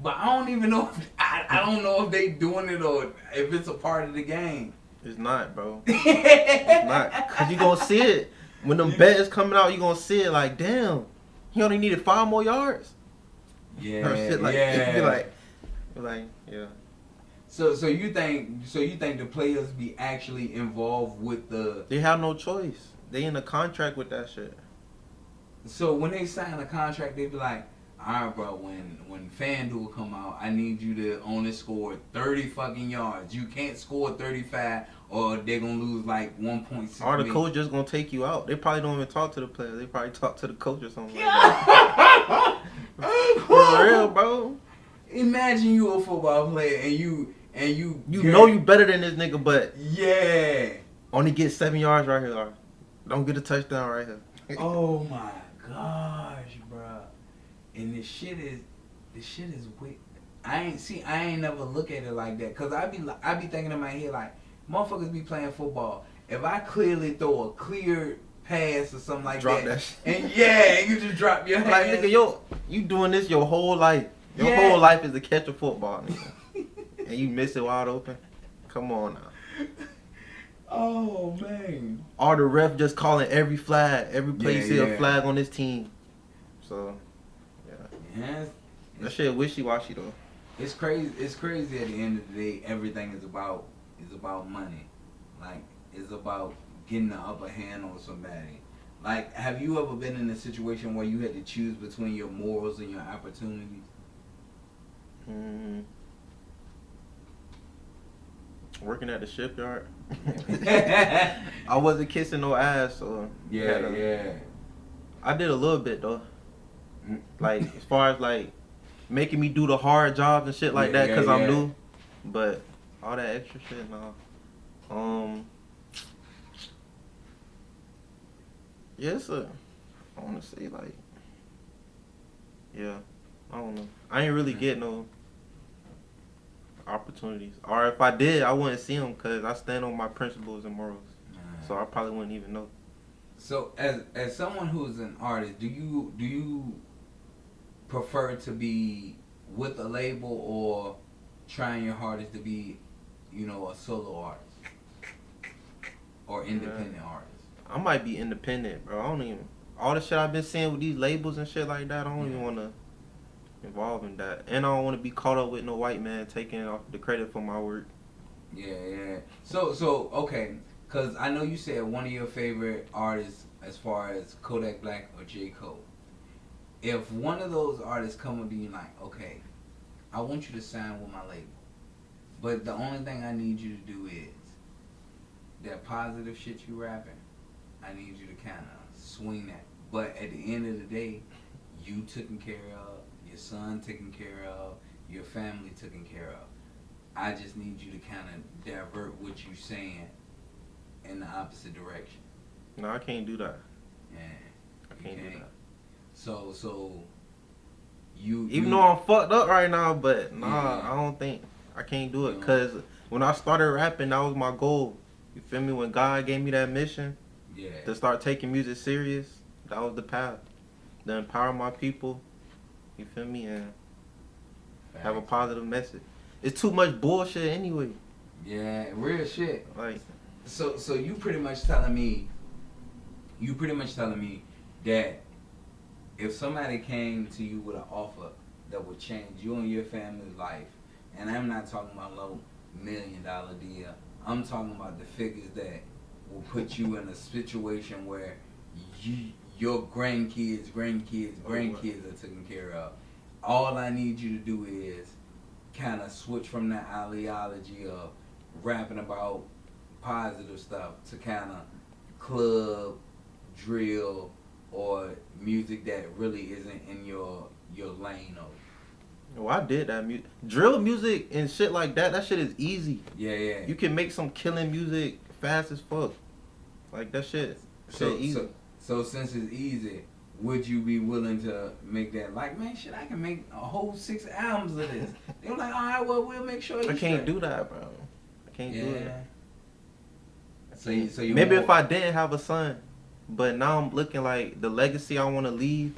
But I don't even know. I don't know if they doing it or if it's a part of the game. It's not, bro. It's not. Cause you gonna see it when them bets coming out. You gonna see it like, damn, he only needed 5 more yards. Yeah, Or shit like, yeah. be like, yeah. So you think the players be actually involved with the? They have no choice. They in a contract with that shit. So when they sign a contract, they be like, all right, bro. When FanDuel come out, I need you to only score 30 fucking yards. You can't score 35, or they're gonna lose like 1.6. Or the coach just gonna take you out. They probably don't even talk to the player. They probably talk to the coach or something like that. For real, bro. Imagine you a football player and you know you better than this nigga, but yeah. only get 7 yards right here. Or don't get a touchdown right here. Oh my gosh, bro. And this shit is wicked. I ain't never look at it like that. Cause I be thinking in my head like, motherfuckers be playing football. If I clearly throw a clear pass or something like drop that shit. and yeah, you just drop your hand. Like nigga, you doing this your whole life. Your whole life is to catch a football, nigga. And you miss it wide open. Come on now. Oh man. Or the ref just calling every flag. Every play you see a yeah. flag on this team. So Yeah. that shit wishy-washy though. It's crazy. It's crazy. At the end of the day, everything is about money. Like it's about getting the upper hand on somebody. Like, have you ever been in a situation where you had to choose between your morals and your opportunities? Working at the shipyard. I wasn't kissing no ass, so yeah. I did a little bit though. Like as far as like making me do the hard jobs and shit like that because I'm new. But all that extra shit, no. Yes, I want to say like, yeah, I don't know. I ain't really get no opportunities, or if I did, I wouldn't see them because I stand on my principles and morals. So I probably wouldn't even know. So as someone who's an artist, do you prefer to be with a label or trying your hardest to be, a solo artist or independent artist? I might be independent, bro. I don't even all the shit I've been seeing with these labels and shit like that. I don't even want to involve in that, and I don't want to be caught up with no white man taking off the credit for my work. Yeah. So okay, cause I know you said one of your favorite artists as far as Kodak Black or J. Cole. If one of those artists come and be like, okay, I want you to sign with my label, but the only thing I need you to do is that positive shit you rapping, I need you to kind of swing that. But at the end of the day, you taken care of, your son taken care of, your family taken care of. I just need you to kind of divert what you're saying in the opposite direction. No, I can't do that. Yeah, I can't do that. So you even though I'm fucked up right now, but I don't think I can't do it because when I started rapping, that was my goal. You feel me? When God gave me that mission to start taking music serious, that was the path. To empower my people, you feel me, and have a positive message. It's too much bullshit anyway. Yeah, real shit. Like, so you pretty much telling me that if somebody came to you with an offer that would change you and your family's life, and I'm not talking about low $1 million deal, I'm talking about the figures that will put you in a situation where your grandkids are taken care of. All I need you to do is kind of switch from that ideology of rapping about positive stuff to kind of club, drill, or music that really isn't in your lane of. Oh, I did that music. Drill music and shit like that, that shit is easy. Yeah. You can make some killing music fast as fuck. Like that shit. Easy. So since it's easy, would you be willing to make that? Like, man, shit, I can make a whole 6 albums of this. They were like, all right, well, we'll make sure. I can't do that, bro. I can't do it. So you maybe if I didn't have a son, but now I'm looking like the legacy I want to leave,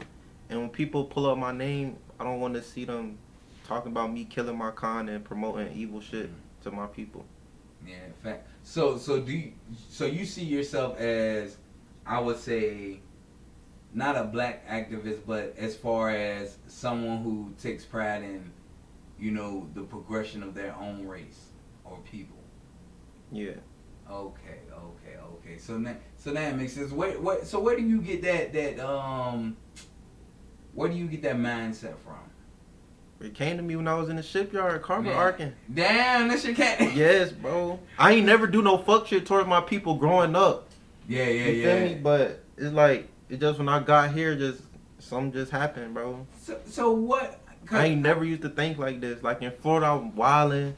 and when people pull up my name, I don't want to see them talking about me killing my con and promoting evil shit to my people. Yeah, fact. So you see yourself as, I would say, not a black activist, but as far as someone who takes pride in, the progression of their own race or people. Yeah. Okay. So that makes sense. Where do you get where do you get that mindset from? It came to me when I was in the shipyard, carbon arcing. Damn, that shit can't. Yes, bro. I ain't never do no fuck shit towards my people growing up. Yeah. You feel me? But it's like, it just when I got here, something just happened, bro. So what? I ain't never used to think like this. Like in Florida, I'm wilding,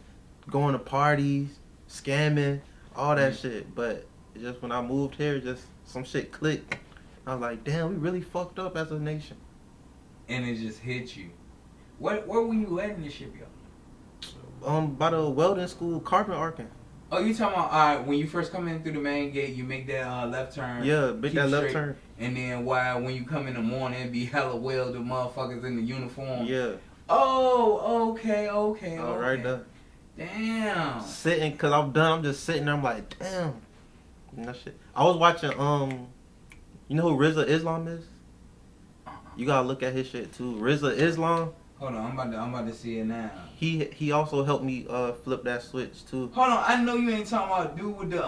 going to parties, scamming, all that shit. But it's just when I moved here, just some shit clicked. I was like, damn, we really fucked up as a nation. And it just hit you. Where were you at in the shipyard? By the welding school, carbon arcing. Oh, you talking about when you first come in through the main gate, you make that left turn. Yeah, make that left turn. And then when you come in the morning, it be hella welded motherfuckers in the uniform. Yeah. Oh, okay. All right there. Damn. Sitting, cause I'm done. I'm just sitting there. I'm like, damn. And that shit. I was watching. You know who RZA Islam is? You gotta look at his shit too. RZA Islam. Hold on, I'm about to see it now. He also helped me flip that switch too. Hold on, I know you ain't talking about dude with the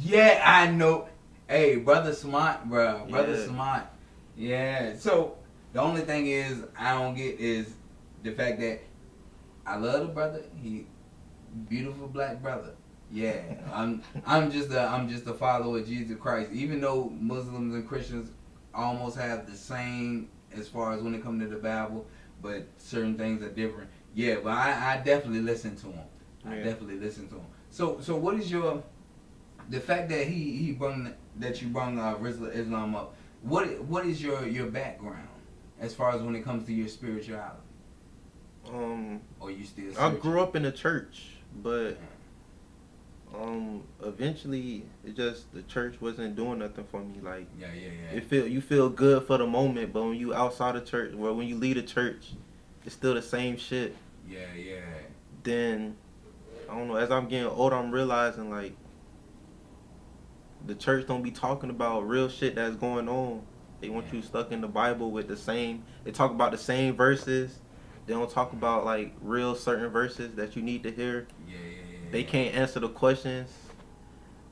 Yeah, I know. Hey, brother Smart, bro. Brother Smart. Yeah. So the only thing is I don't get is the fact that I love the brother. He beautiful black brother. Yeah. I'm just a follower of Jesus Christ. Even though Muslims and Christians almost have the same as far as when it comes to the Bible, but certain things are different. Yeah, but I definitely listen to him. I definitely listen to him. So what is the fact that you brung RZA Islam up? What is your background as far as when it comes to your spirituality? Or you still searching? I grew up in the church, but eventually it just the church wasn't doing nothing for me. Like you feel good for the moment, but when you outside the church, or when you leave the church, it's still the same shit. Yeah. Then I don't know, as I'm getting older, I'm realizing like the church don't be talking about real shit that's going on. They want you stuck in the Bible with they talk about the same verses. They don't talk about like real certain verses that you need to hear. They can't answer the questions.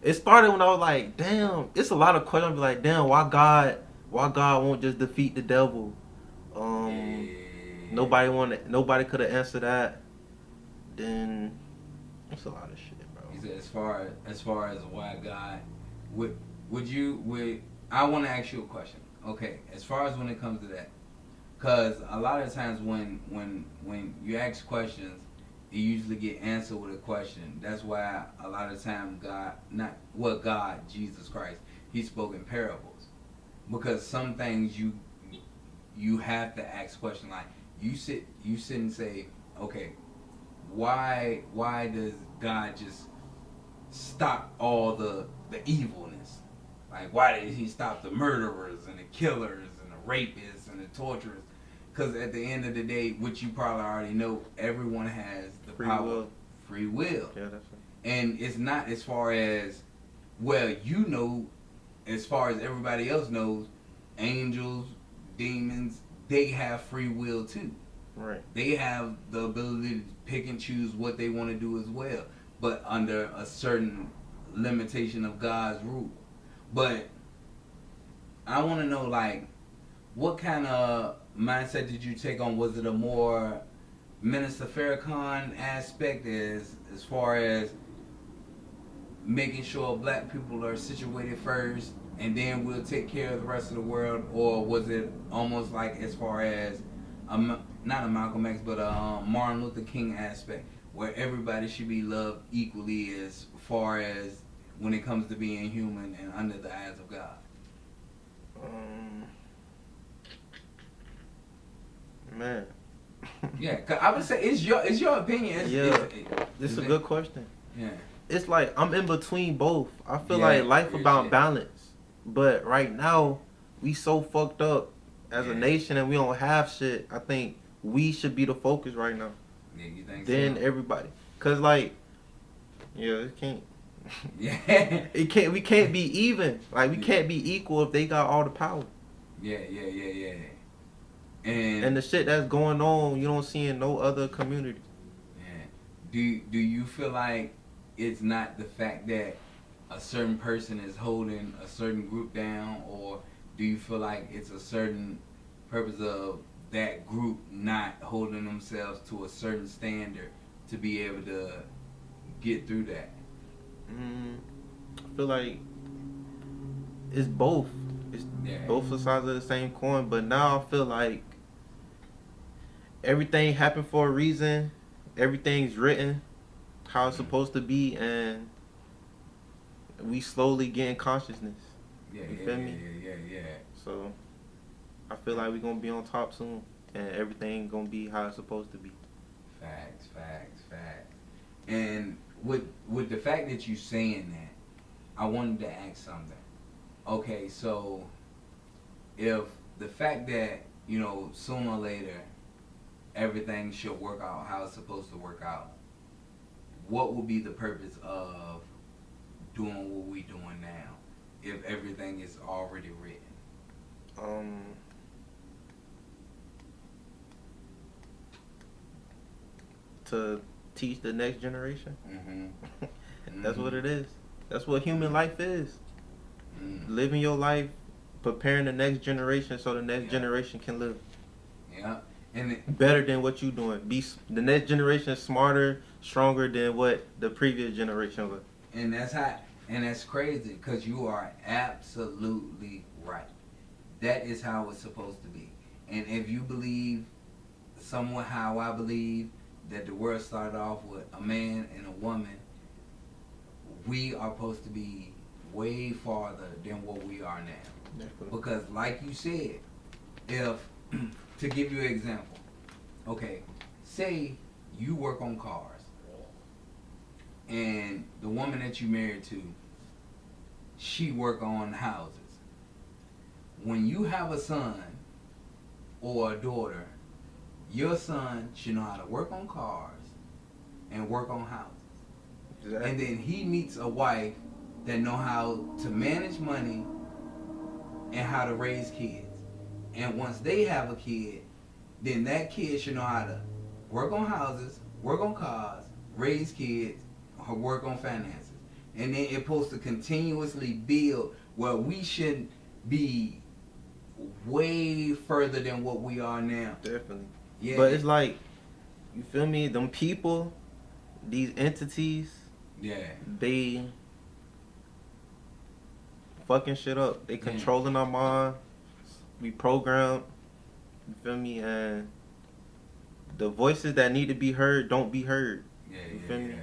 It started when I was like, damn, it's a lot of questions. I'd be like, damn, why God won't just defeat the devil? Nobody could have answered that. Then it's a lot of shit, bro. He said, as far as why God would I want to ask you a question. Okay, as far as when it comes to that, because a lot of times when you ask questions, you usually get answered with a question. That's why a lot of times God, Jesus Christ, He spoke in parables, because some things you have to ask questions like you sit and say, okay, why does God just stop all the evilness? Like, why did He stop the murderers and the killers and the rapists and the torturers? Because at the end of the day, which you probably already know, everyone has the power, free will. Yeah, that's right. And it's not as far as, well, as far as everybody else knows, angels, demons, they have free will too. Right. They have the ability to pick and choose what they want to do as well, but under a certain limitation of God's rule. But I want to know, like, what kind of mindset did you take on? Was it a more Minister Farrakhan aspect as far as making sure black people are situated first and then we'll take care of the rest of the world? Or was it almost like as far as, not a Malcolm X, but a Martin Luther King aspect, where everybody should be loved equally as far as when it comes to being human and under the eyes of God? Man. Yeah, 'cause I would say it's your opinion. This is a good question. Yeah. It's like I'm in between both. I feel like life about balance, but right now we so fucked up as a nation and we don't have shit. I think we should be the focus right now. Yeah, you think then so? Everybody, cause like Yeah, it can't. Yeah. It can't. We can't be even. Like we can't be equal if they got all the power. Yeah. And the shit that's going on, you don't see in no other community. Yeah. Do you feel like it's not the fact that a certain person is holding a certain group down, or do you feel like it's a certain purpose of that group not holding themselves to a certain standard to be able to get through that? I feel like it's both. It's both sides of the same coin. But now I feel like everything happened for a reason. Everything's written how it's supposed to be, and we slowly getting consciousness. You feel me? Yeah. So I feel like we're gonna be on top soon, and everything gonna be how it's supposed to be. Facts. And with the fact that you saying that, I wanted to ask something. Okay, so if the fact that, you know, sooner or later everything should work out how it's supposed to work out, what would be the purpose of doing what we doing now if everything is already written? To teach the next generation. Mm-hmm. That's what it is. That's what human life is. Living your life, preparing the next generation so the next generation can live. Yeah. And better than what you doing. The next generation is smarter, stronger than what the previous generation was. And that's crazy, because you are absolutely right. That is how it's supposed to be. And if you believe somewhat how I believe that the world started off with a man and a woman, we are supposed to be way farther than what we are now. Definitely. Because like you said, if to give you an example, okay, say you work on cars and the woman that you married to, she work on houses. When you have a son or a daughter, your son should know how to work on cars and work on houses. Exactly. And then he meets a wife that know how to manage money and how to raise kids. And once they have a kid, then that kid should know how to work on houses, work on cars, raise kids, or work on finances. And then it's supposed to continuously build where we should be way further than what we are now. Definitely. Yeah. But it's like, you feel me? Them people, these entities, they fucking shit up. They controlling our mind. We programmed. You feel me? And the voices that need to be heard don't be heard. You feel me?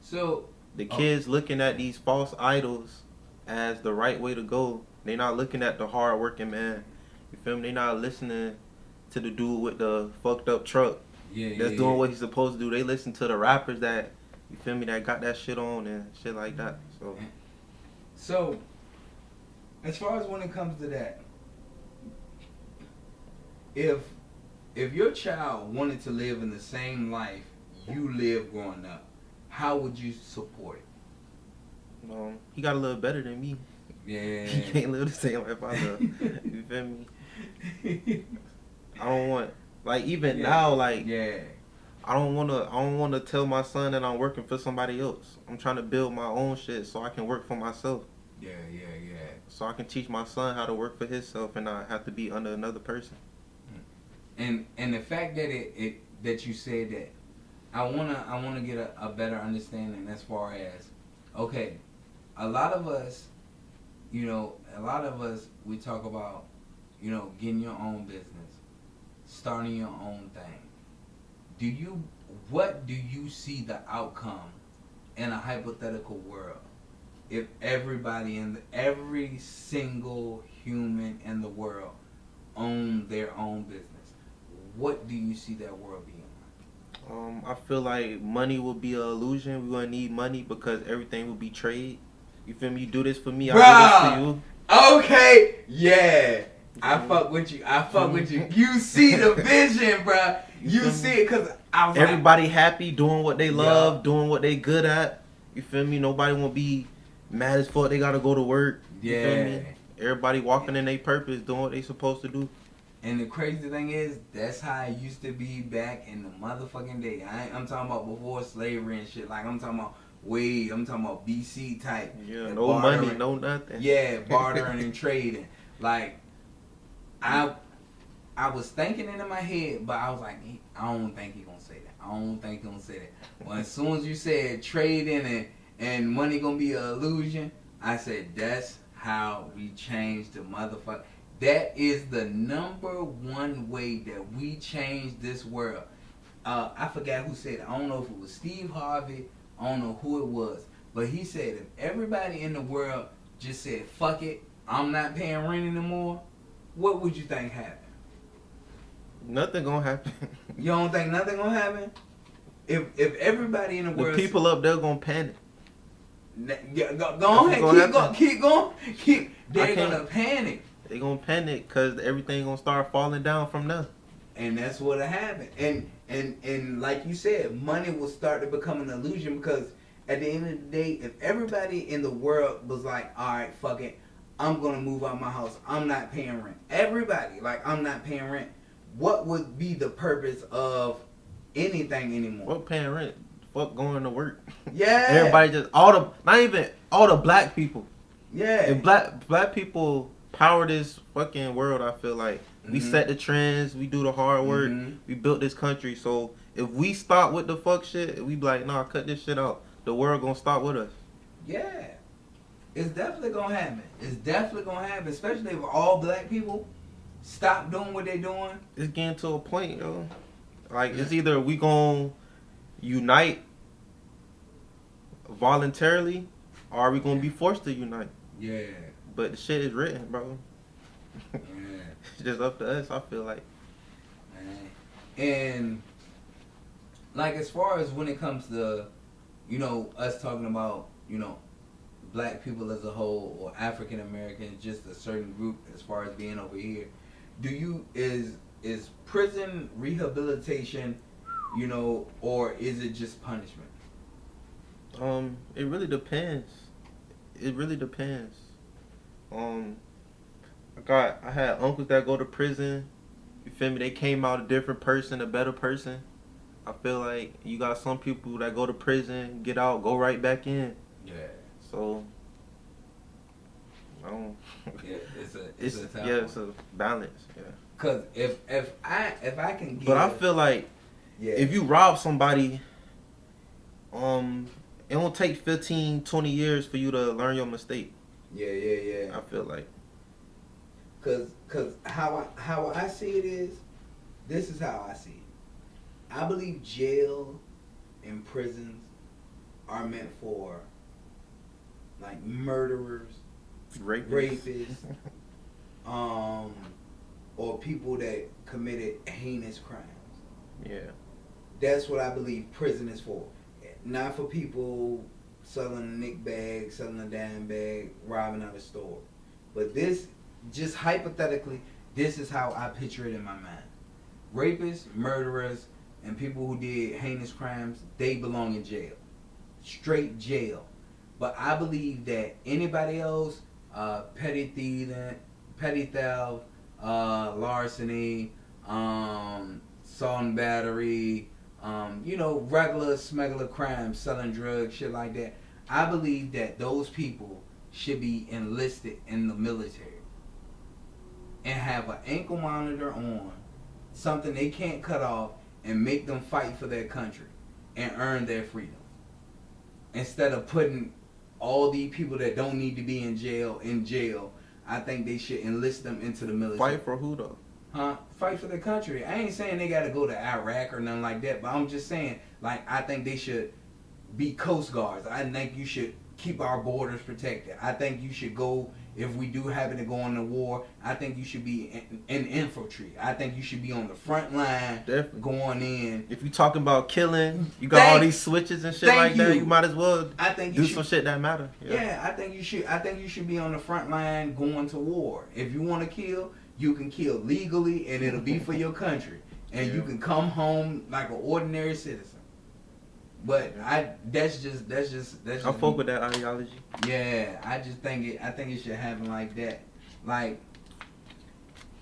So the kids looking at these false idols as the right way to go. They not looking at the hard working man. You feel me? They not listening to the dude with the fucked up truck that's doing what he's supposed to do. They listen to the rappers that, you feel me, that got that shit on and shit like that. So as far as when it comes to that, if your child wanted to live in the same life you lived growing up, how would you support it? He got to live better than me. Yeah. He can't live the same life I live. You feel me? I don't want, like, even now, like, I don't want to tell my son that I'm working for somebody else. I'm trying to build my own shit so I can work for myself. Yeah. So I can teach my son how to work for himself and not have to be under another person. And the fact that that you said that, I wanna get a better understanding as far as, okay, a lot of us we talk about, getting your own business, starting your own thing. What do you see the outcome in a hypothetical world if every single human in the world owned their own business? What do you see that world being like? I feel like money will be an illusion. We're gonna need money because everything will be trade. You feel me? You do this for me, I do this for you. Okay, yeah. I fuck with you. I fuck with you. You see the vision, bro. You see it, cause I was everybody happy doing what they love, doing what they good at. You feel me? Nobody won't be mad as fuck. They gotta go to work. You feel me? Everybody walking in their purpose, doing what they supposed to do. And the crazy thing is, that's how it used to be back in the motherfucking day. I'm talking about before slavery and shit. Like, I'm talking about I'm talking about BC type. Yeah, no money, no nothing. Yeah, bartering and trading. Like, I was thinking it in my head, but I was like, I don't think he gonna say that. I don't think he gonna say that. Well, as soon as you said trading and money gonna be an illusion, I said, that's how we change the motherfucker. That is the number one way that we change this world. I forgot who said it. I don't know if it was Steve Harvey. I don't know who it was. But he said if everybody in the world just said, fuck it, I'm not paying rent anymore, what would you think happened? Nothing gonna happen. You don't think nothing gonna happen? If everybody in the world... The people up there gonna panic. Go ahead, keep going. They're gonna panic. They gonna panic because everything gonna start falling down from there. And that's what'll happen. And like you said, money will start to become an illusion because at the end of the day, if everybody in the world was like, all right, fuck it, I'm gonna move out my house, I'm not paying rent. Everybody, like, I'm not paying rent. What would be the purpose of anything anymore? What paying rent? Fuck going to work. Yeah. Everybody just not even all the black people. Yeah. If black people power this fucking world, I feel like we set the trends, we do the hard work, we built this country. So if we stop with the fuck shit, we be like, nah, cut this shit out. The world gonna stop with us. Yeah, it's definitely gonna happen. It's definitely gonna happen, especially if all black people stop doing what they doing. It's getting to a point, yo. Like it's either we gonna unite voluntarily, or are we gonna be forced to unite? Yeah. But the shit is written, bro. Yeah. It's just up to us, I feel like. And like as far as when it comes to, you know, us talking about, you know, black people as a whole or African Americans, just a certain group as far as being over here, is prison rehabilitation, you know, or is it just punishment? It really depends. It really depends. I had uncles that go to prison. You feel me? They came out a different person, a better person. I feel like you got some people that go to prison, get out, go right back in. Yeah. So, I don't. Yeah, it's a balance. Yeah. Cause if I can get. But I feel like if you rob somebody, it won't take 15, 20 years for you to learn your mistake. Yeah. I feel like. Cause how I see it is, this is how I see it. I believe jail and prisons are meant for like murderers, rapists, or people that committed heinous crimes. Yeah. That's what I believe prison is for. Not for people selling a nick bag, selling a dime bag, robbing out a store. But this, just hypothetically, this is how I picture it in my mind. Rapists, murderers, and people who did heinous crimes, they belong in jail. Straight jail. But I believe that anybody else, petty theft, larceny, assault and battery, you know, regular smuggler crimes, selling drugs, shit like that. I believe that those people should be enlisted in the military and have an ankle monitor on, something they can't cut off, and make them fight for their country and earn their freedom. Instead of putting all these people that don't need to be in jail, I think they should enlist them into the military. Fight for who though? Huh? Fight for their country. I ain't saying they gotta go to Iraq or nothing like that, but I'm just saying, like, I think they should be Coast Guards. I think you should keep our borders protected. I think you should go, if we do happen to go on the war, I think you should be in infantry. I think you should be on the front line. Definitely. Going in. If you talking about killing, you got all these switches and shit like that, you might as well do some shit that matter. Yeah, I think you should be on the front line going to war. If you want to kill, you can kill legally and it'll be for your country, and you can come home like an ordinary citizen. But that's just I fuck with that ideology. Yeah, I think it should happen like that. Like,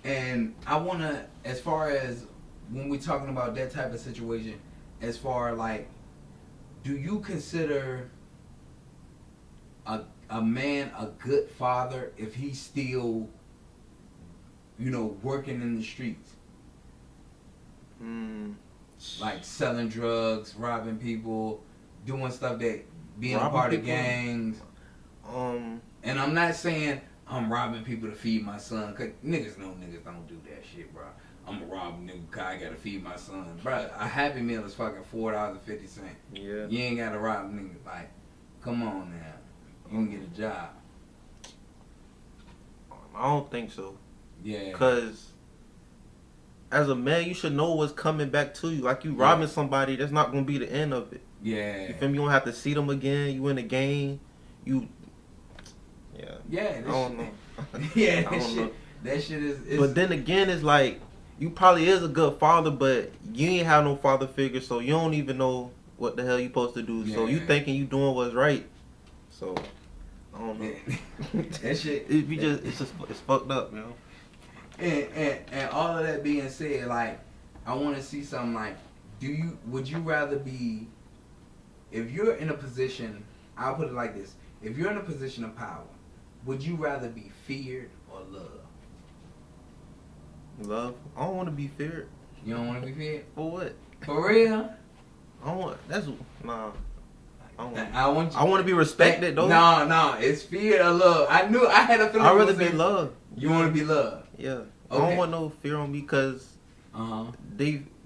and I wanna, as far as when we're talking about that type of situation, as far like, do you consider a man a good father if he's still, working in the streets? Like selling drugs, robbing people, doing stuff that being a part of gangs. And I'm not saying I'm robbing people to feed my son, cause niggas don't do that shit, bro. I'm a rob nigga cause I gotta feed my son, bro. A Happy Meal is fucking $4.50. Yeah. You ain't gotta rob niggas. Like, come on now, you can get a job. I don't think so. Yeah. Cause as a man, you should know what's coming back to you. Like, you robbing somebody, that's not gonna be the end of it. Yeah. You feel me? You don't have to see them again. You in the game. Yeah. I don't know. Yeah, that shit is. But then again, it's like, you probably is a good father, but you ain't have no father figure, so you don't even know what the hell you supposed to do. Yeah. So you thinking you doing what's right. So I don't know. That shit. It's fucked up, man. And all of that being said, like, I want to see something like, would you rather be, if you're in a position, I'll put it like this, if you're in a position of power, would you rather be feared or loved? Love? I don't want to be feared. You don't want to be feared? For what? For real? I want, nah. I want to be respected, though. No, it's fear or love. I had a feeling. I'd rather be loved. You want to be loved? Yeah. Okay. I don't want no fear on me, because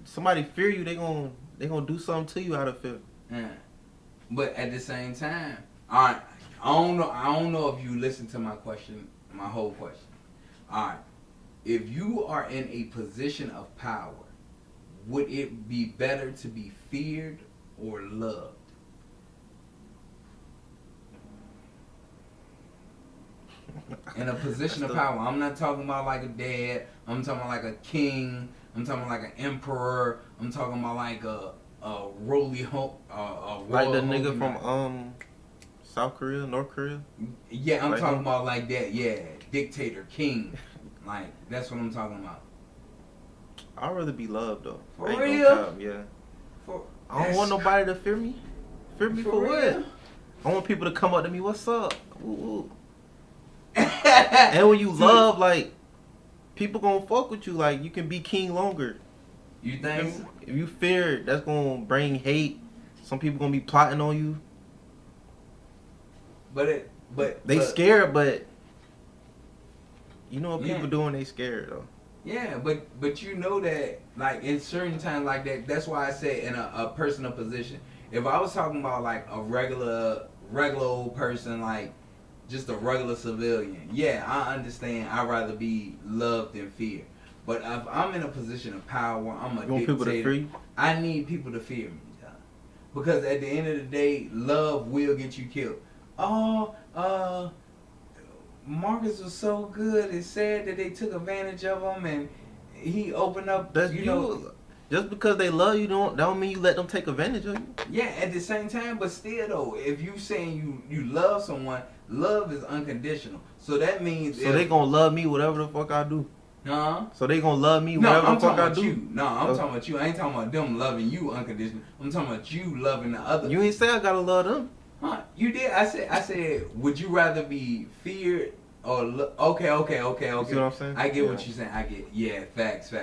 somebody fear you, they gonna do something to you out of fear. Yeah. But at the same time, alright, I don't know if you listened to my question, my whole question. Alright. If you are in a position of power, would it be better to be feared or loved? In a position of power, I'm not talking about like a dad. I'm talking about like a king. I'm talking about like an emperor. I'm talking about like a like the nigga from South Korea, North Korea. Yeah, I'm talking about like that. Yeah, dictator, king. Like, that's what I'm talking about. I'd rather be loved, though. For real? Yeah. I don't want nobody to fear me. Fear me for what? I want people to come up to me, what's up? Ooh. And when you love, like, people gonna fuck with you. Like, you can be king longer. You think? If you fear, that's gonna bring hate. Some people gonna be plotting on you. But they scared, but you know what people doing, they scared though. Yeah, but you know that, like, in certain times like that, that's why I say in a personal position. If I was talking about like a regular old person, like just a regular civilian, yeah, I understand. I'd rather be loved than feared. But if I'm in a position of power, I'm a dictator. Want people to fear you? I need people to fear me, John. Because at the end of the day, love will get you killed. Marcus was so good. It's sad that they took advantage of him, and he opened up. Just because they love you, don't mean you let them take advantage of you. Yeah, at the same time, but still though, if you saying you love someone, love is unconditional. So that means they gonna love me whatever the fuck I do. Huh? So they gonna love me whatever the fuck I do. I'm talking about you. I ain't talking about them loving you unconditional. I'm talking about you loving the other. You ain't say I gotta love them. Huh? You did. I said, would you rather be feared or okay. You see what I'm saying? I get what you're saying. I get facts.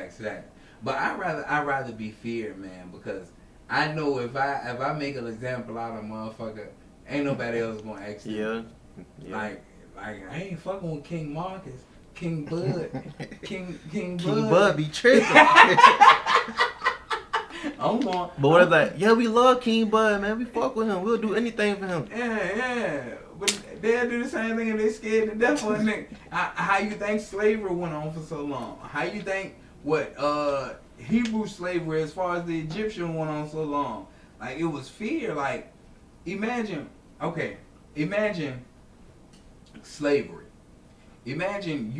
But I'd rather be feared, man, because I know if I make an example out of a motherfucker, ain't nobody else gonna ask me. Yeah. Like I ain't fucking with King Marcus, King Bud, King Bud be tripping. I'm going. But what is that? Yeah, we love King Bud, man. We fuck with him. We'll do anything for him. Yeah. But they'll do the same thing and they scared to death of a nigga. How you think slavery went on for so long? How you think Hebrew slavery as far as the Egyptian went on so long? Like, it was fear. Like, imagine slavery. Imagine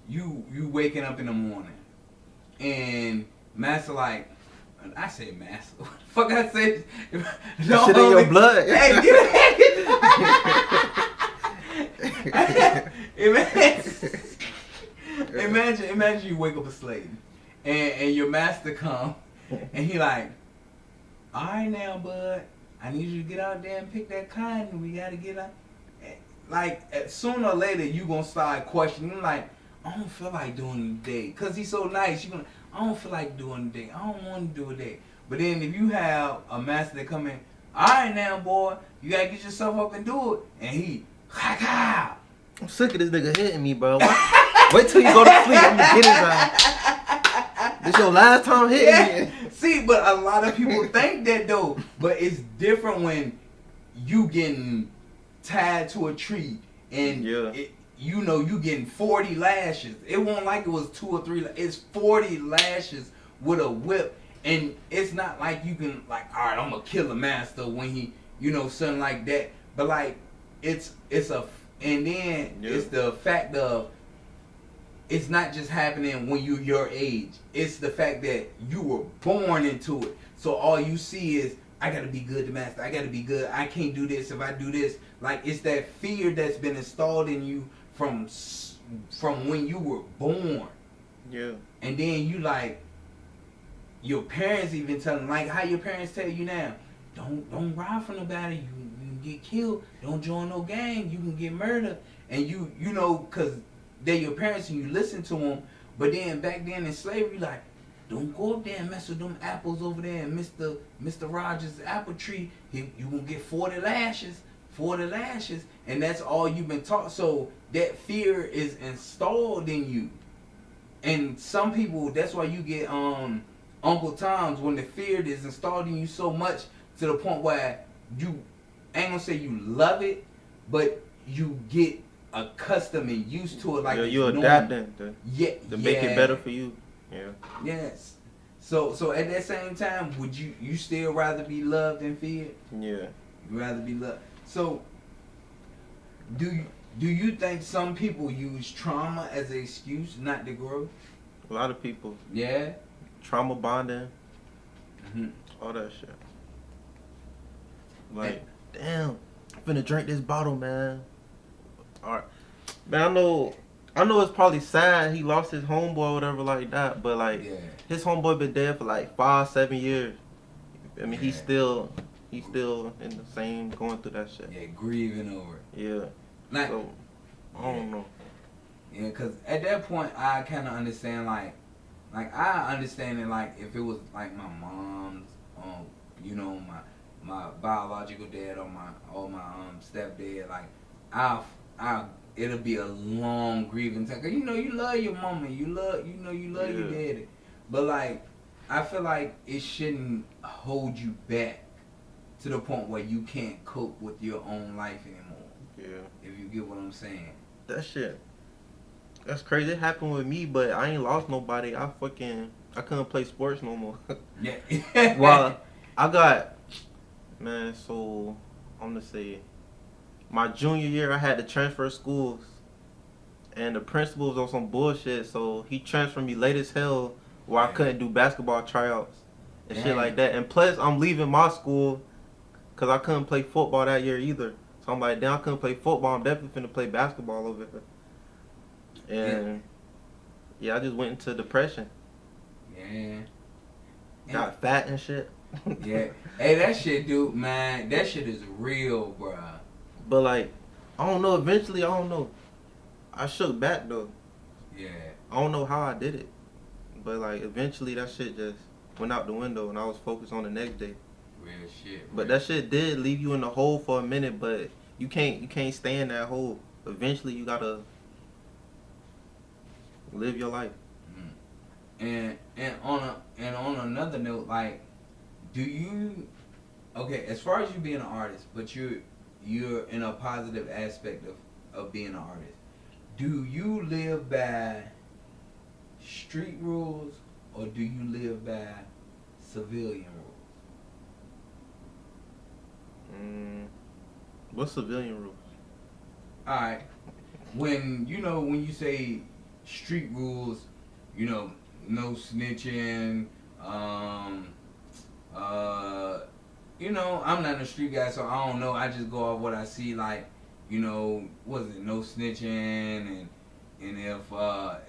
you waking up in the morning, and master like, I say master. What the fuck I say? Shit in your blood. Hey, imagine you wake up a slave, and your master come, and he like, all right now, bud, I need you to get out there and pick that cotton. We gotta get out. Like sooner or later, you gonna start questioning. Like, I don't feel like doing it today, cause he's so nice. You gonna, I don't feel like doing it today. I don't want to do it today. But then if you have a master that come in, all right now, boy, you gotta get yourself up and do it, and he, ha. I'm sick of this nigga hitting me, bro. Wait till you go to sleep. I'm gonna get his ass. This your last time hitting me. See, but a lot of people think that though. But it's different when you getting tied to a tree and you getting 40 lashes. It wasn't like it was 2 or 3. It's 40 lashes with a whip, and it's not like you can like, all right, I'm gonna kill a master when he, something like that. But like, it's the fact of. It's not just happening when you're your age. It's the fact that you were born into it. So all you see is, I gotta be good to master. I gotta be good. I can't do this if I do this. Like, it's that fear that's been installed in you from when you were born. Yeah. And then you like, your parents even telling, like how your parents tell you now, don't ride for nobody. You can get killed. Don't join no gang. You can get murdered. And you cause they're your parents and you listen to them, but then back then in slavery, like, don't go up there and mess with them apples over there and Mr. Rogers' apple tree. You gonna get 40 lashes, and that's all you've been taught. So that fear is installed in you, and some people, that's why you get Uncle Tom's, when the fear is installed in you so much to the point where you ain't gonna say you love it, but you get accustomed and used to it, like you're adapting to make it better for you. Yeah. Yes. So at that same time, would you still rather be loved than feared? Yeah. You rather be loved. So do you think some people use trauma as an excuse not to grow? A lot of people. Yeah. Trauma bonding. All that shit. Like, damn, I'm finna drink this bottle, man. Alright. Man, I know it's probably sad he lost his homeboy or whatever like that, but like, his homeboy been dead for like 5-7 years. I mean, he's still in the same, going through that shit. Yeah, grieving over it. Yeah. Like, so, I don't know. Yeah, because at that point, I kind of understand, like I understand it, like, if it was like my mom's, my biological dad or my stepdad, like, it'll be a long grieving time. Cause you love your mama, you love your daddy, but like, I feel like it shouldn't hold you back to the point where you can't cope with your own life anymore. Yeah. If you get what I'm saying. That's crazy. It happened with me, but I ain't lost nobody. I couldn't play sports no more. Yeah. Well, I got, man, so I'm gonna say, my junior year, I had to transfer schools, and the principal was on some bullshit, so he transferred me late as hell, where I couldn't do basketball tryouts and shit like that. And plus, I'm leaving my school because I couldn't play football that year either. So I'm like, damn, I couldn't play football. I'm definitely finna play basketball over here. And yeah, I just went into depression. Yeah. Got fat and shit. Yeah. Hey, that shit, dude, man, that shit is real, bruh. But like, I don't know, eventually, I don't know. I shook back though. Yeah. I don't know how I did it. But like, eventually that shit just went out the window and I was focused on the next day. Real shit. But that shit did leave you in the hole for a minute, but you can't stay in that hole. Eventually you gotta live your life. And on another note, like, as far as you being an artist, but you're in a positive aspect of being an artist, do you live by street rules or do you live by civilian rules? What's civilian rules? Alright. When you say street rules, you know, no snitching. You know, I'm not a street guy, so I don't know. I just go off what I see. Like, you know, was it no snitching and if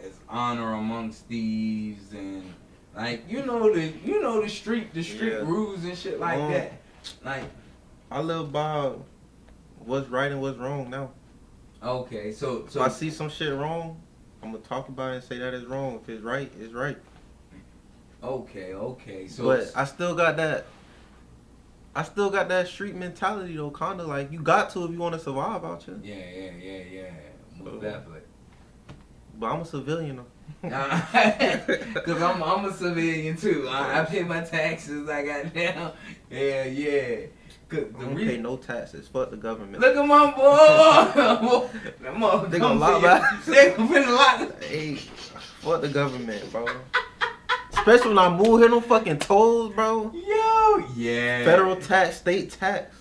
it's honor amongst thieves and like you know the street rules and shit like that. Like I live by what's right and what's wrong now. Okay, so if I see some shit wrong, I'm gonna talk about it and say that is wrong. If it's right, it's right. Okay. So but I still got that street mentality though, kinda like you got to if you want to survive out here. Yeah. Most definitely. But I'm a civilian though. Cause I'm a civilian too. I pay my taxes. I got down. Yeah. I don't pay no taxes. Fuck the government. Look at my boy. They gonna lock back. They gonna put a lock. Hey, fuck the government, bro. Especially when I move here, no fucking tolls, bro. Yo, yeah. Federal tax, state tax.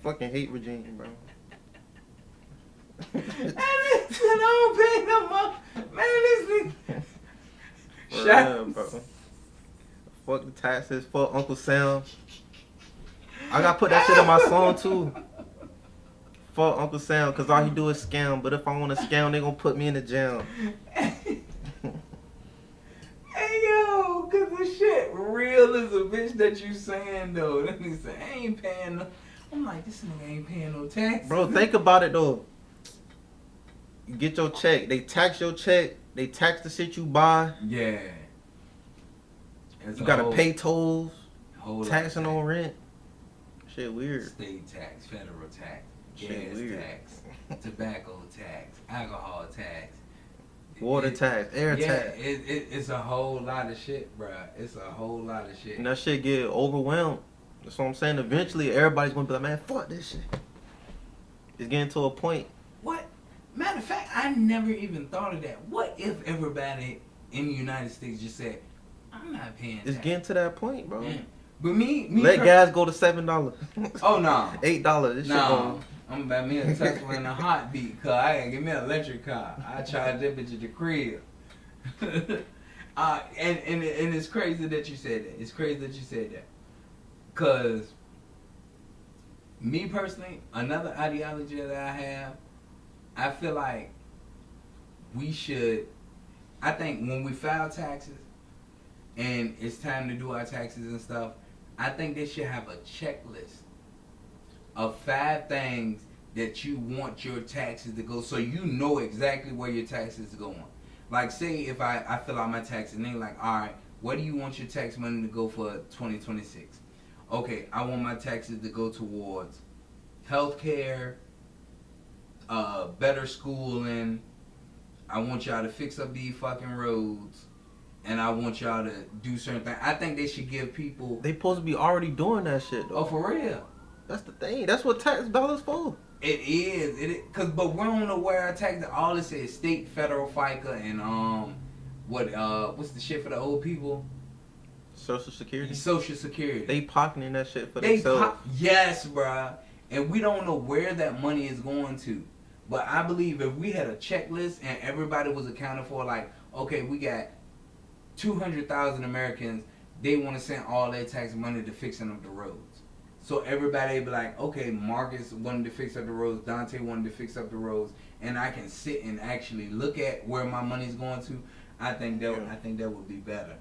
Fucking hate Virginia, bro. I don't pay no more. Man, this nigga. Bro. Fuck the taxes. Fuck Uncle Sam. I gotta put that shit in my song too. Fuck Uncle Sam, cause all he do is scam. But if I want to scam, they gonna put me in the jail. Hey yo, cause the shit real as a bitch that you saying though. That nigga say, I ain't paying no. I'm like, this nigga ain't paying no taxes. Bro, think about it though. You get your check. They tax your check. They tax the shit you buy. Yeah. You gotta pay tolls. Taxing on rent. Shit weird. State tax, federal tax, gas tax, tobacco tax, alcohol tax, water tax, air tax. It's a whole lot of shit, bruh. It's a whole lot of shit. And that shit get overwhelmed. That's what I'm saying. Eventually, everybody's gonna be like, man, fuck this shit. It's getting to a point. What? Matter of fact, I never even thought of that. What if everybody in the United States just said, I'm not paying tax? It's getting to that point, bro. Yeah. But me let gas go to $7. Oh no. $8. This shit I'm gonna buy me a Tesla in a heartbeat, cause I gotta give me an electric car. I charge that bitch at the crib. And it's crazy that you said that. It's crazy that you said that. Cause me personally, another ideology that I have, I feel like we should. I think when we file taxes and it's time to do our taxes and stuff, I think they should have a checklist of 5 things that you want your taxes to go, so you know exactly where your taxes are going. Like, say if I fill out my taxes and they're like, all right, where do you want your tax money to go for 2026? Okay, I want my taxes to go towards healthcare, better schooling. I want y'all to fix up these fucking roads. And I want y'all to do certain things. I think they should give people. They supposed to be already doing that shit though. Oh, for real? That's the thing. That's what tax dollars for. It is. But we don't know where our tax. All it says state, federal, FICA, and what's the shit for the old people? Social Security. Social Security. They pocketing that shit for themselves. Yes, bruh. And we don't know where that money is going to. But I believe if we had a checklist and everybody was accounted for, like, okay, we got 200,000 Americans, they want to send all their tax money to fixing up the roads. So everybody be like, okay, Marcus wanted to fix up the roads, Dante wanted to fix up the roads, and I can sit and actually look at where my money's going to. I think that would be better.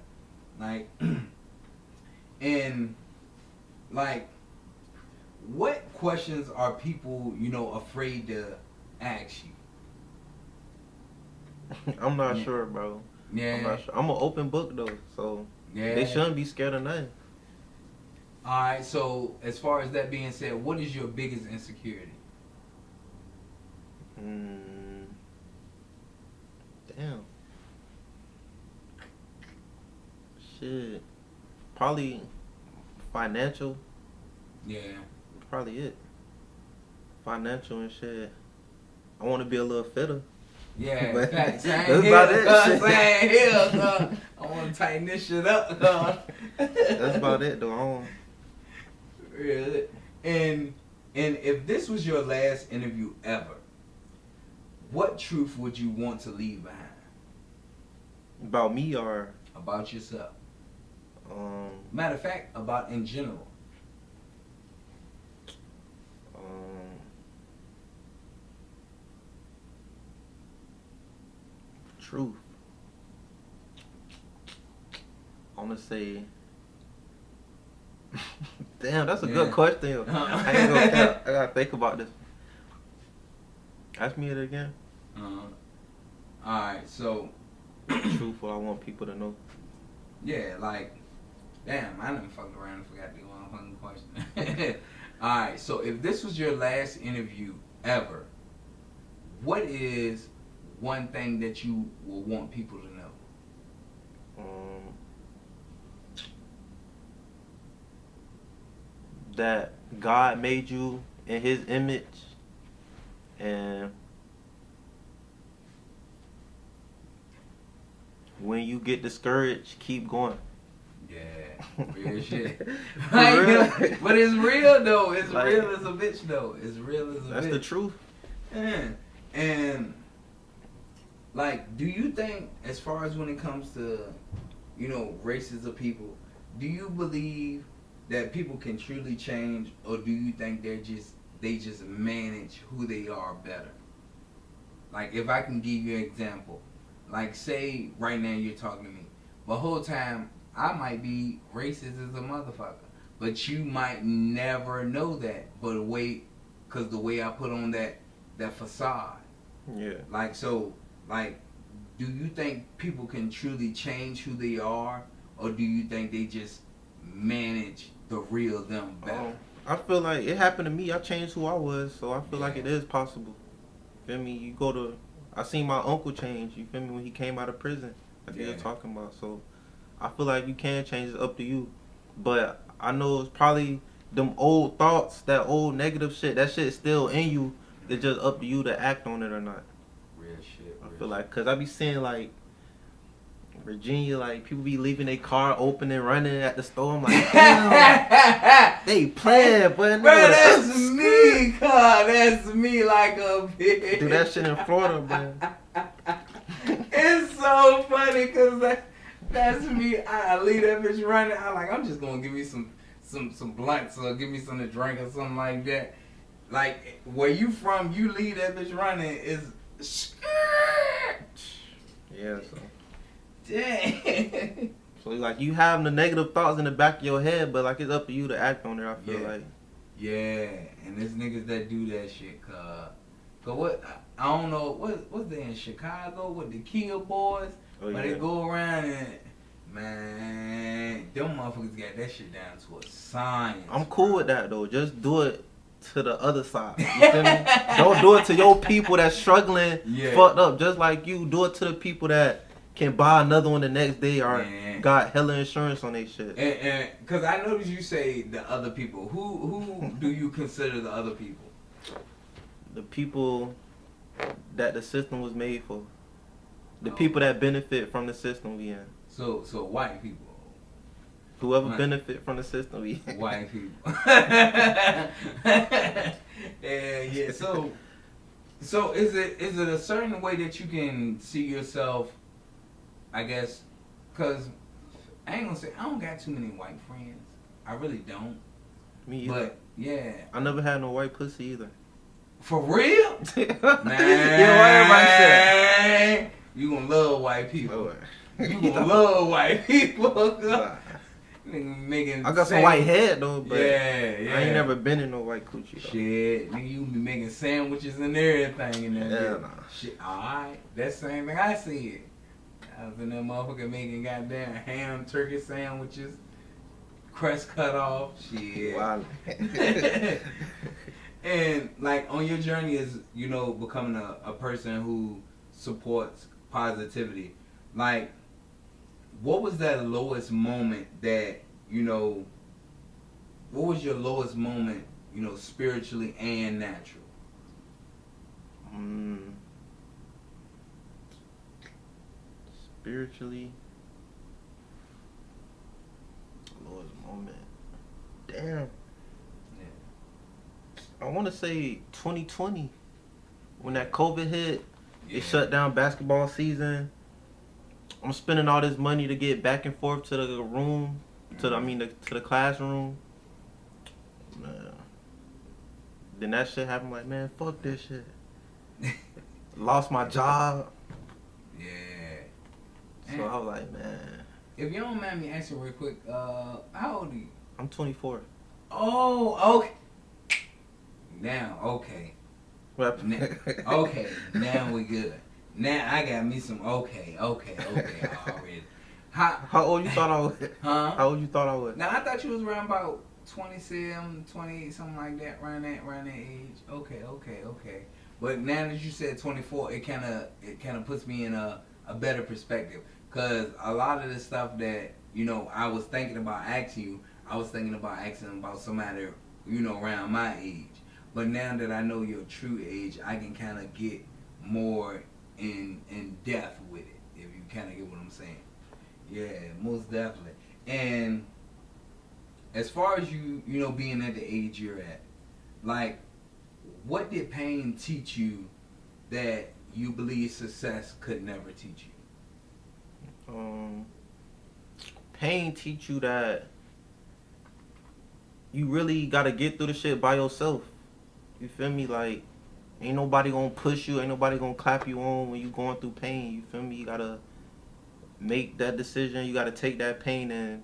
Like, and like, what questions are people, afraid to ask you? I'm not sure, bro. Yeah. I'm not sure. I'm an open book though, so they shouldn't be scared of nothing. Alright, so as far as that being said, what is your biggest insecurity? Damn. Shit. Probably financial. Yeah. Probably it. Financial and shit. I want to be a little fitter. Yeah, but that's about it. I want to tighten this shit up. That's about it, though. Really? And if this was your last interview ever, what truth would you want to leave behind? About me or about yourself? um Matter of fact, about in general. um truth. I wanna say damn, that's a good question. I ain't gonna cap. I gotta think about this. Ask me it again. Alright, so Truth, what I want people to know. yeah, like, damn, I done fucked around and forgot the one fucking question. Alright, so if this was your last interview ever, what is one thing that you will want people to know? That God made you in His image, and when you get discouraged, keep going. Yeah, real shit. For real? But it's real though. It's Like, real as a bitch though. It's real as a bitch. That's the truth. Yeah. And like, do you think, as far as when it comes to, you know, races of people, do you believe that people can truly change, or do you think they just manage who they are better? Like, if I can give you an example, like, say right now you're talking to me, the whole time I might be racist as a motherfucker, but you might never know that. But because the way I put on that facade. Yeah. Like, so, like, do you think people can truly change who they are, or do you think they just manage the real them better? I feel like it happened to me. I changed who I was, so I feel like it is possible. Feel me? You go to, I seen my uncle change. You feel me? When he came out of prison, like you were talking about. So I feel like you can change. It's up to you. But I know it's probably them old thoughts, that old negative shit. That shit is still in you. It's just up to you to act on it or not. Real shit. I feel like, cause I be seeing like Virginia, like people be leaving their car open and running at the store. I'm like, damn, they playing, but bro, that's me, cuz. That's me like a bitch. Do that shit in Florida, bro. It's so funny, cause that's me. I leave that bitch running. I'm just gonna give me some blunts or give me something to drink or something like that. Like, where you from, you leave that bitch running is. Yeah, so. Dang. So like you have the negative thoughts in the back of your head, but like it's up to you to act on it. I feel like. Yeah, and there's niggas that do that shit, cause what I don't know what's they in Chicago with the Kia boys, but they go around and man, them motherfuckers got that shit down to a science. I'm cool with that though. Just do it to the other side. You feel me? Don't do it to your people that's struggling, fucked up. Just like you, do it to the people that can buy another one the next day or got hella insurance on their shit. And cause I noticed you say the other people. Who do you consider the other people? The people that the system was made for. The people that benefit from the system we in. So white people. Whoever benefit from the system we in. White people. Yeah. So is it a certain way that you can see yourself? I guess, cause I ain't gonna say I don't got too many white friends. I really don't. Me either. But yeah, I never had no white pussy either. for real, man. Yeah, why everybody say you gonna love white people. Oh, You gonna love white people. Nigga making. I got some white head though, but yeah. I ain't never been in no white coochie though. Shit, nigga, you be making sandwiches and everything in there. Hell nah. Shit, alright. That's the same thing I said. I was in that motherfucker making goddamn ham turkey sandwiches, crust cut off, shit. Wow. And like on your journey as, you know, becoming a person who supports positivity, like what was that lowest moment that, you know, what was your lowest moment, you know, spiritually and natural? Spiritually, lowest moment. Damn. Yeah. I want to say 2020 when that COVID hit. It shut down basketball season. I'm spending all this money to get back and forth to the room, to the classroom. Man. Then that shit happened. Like, man, fuck this shit. Lost my job. Yeah. So I was like, man. If you don't mind me asking real quick, how old are you? I'm 24. Oh, okay. Now, okay. Okay, now we good. Now I got me some okay already. How old you thought I was? Huh? How old you thought I was? Now I thought you was around about 27, 28, something like that, around that age. Okay. But now that you said 24, it kind of puts me in a better perspective, cause a lot of the stuff that I was thinking about asking you, I was thinking about asking about somebody around my age. But now that I know your true age, I can kind of get more in depth with it, if you kind of get what I'm saying. Yeah, most definitely. And as far as you being at the age you're at, like, what did pain teach you that you believe success could never teach you? Pain teach you that you really gotta get through the shit by yourself. You feel me? Like, ain't nobody gonna push you, ain't nobody gonna clap you on when you going through pain. You feel me? You gotta make that decision. You gotta take that pain and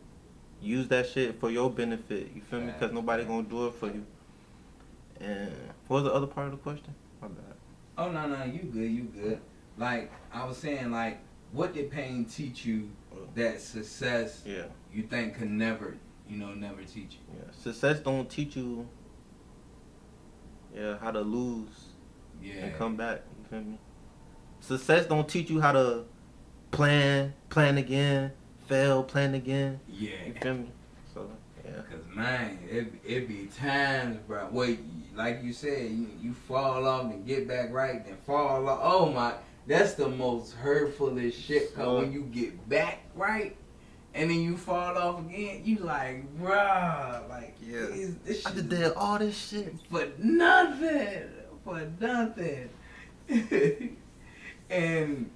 use that shit for your benefit. You feel me? Because nobody gonna do it for you. And what was the other part of the question? My bad. Oh, no, you good. Like, I was saying, like, what did pain teach you that success you think could never teach you? Yeah, success don't teach you how to lose and come back. You feel me? Success don't teach you how to plan again, fail, plan again. Yeah. You feel me? So, yeah. Cause man, it be times, bro. Wait, like you said, you fall off and get back right, then fall off. Oh my, that's the most hurtfulest shit. Cause when you get back right, and then you fall off again, you like, bruh, like, this I just did all this shit for nothing, and.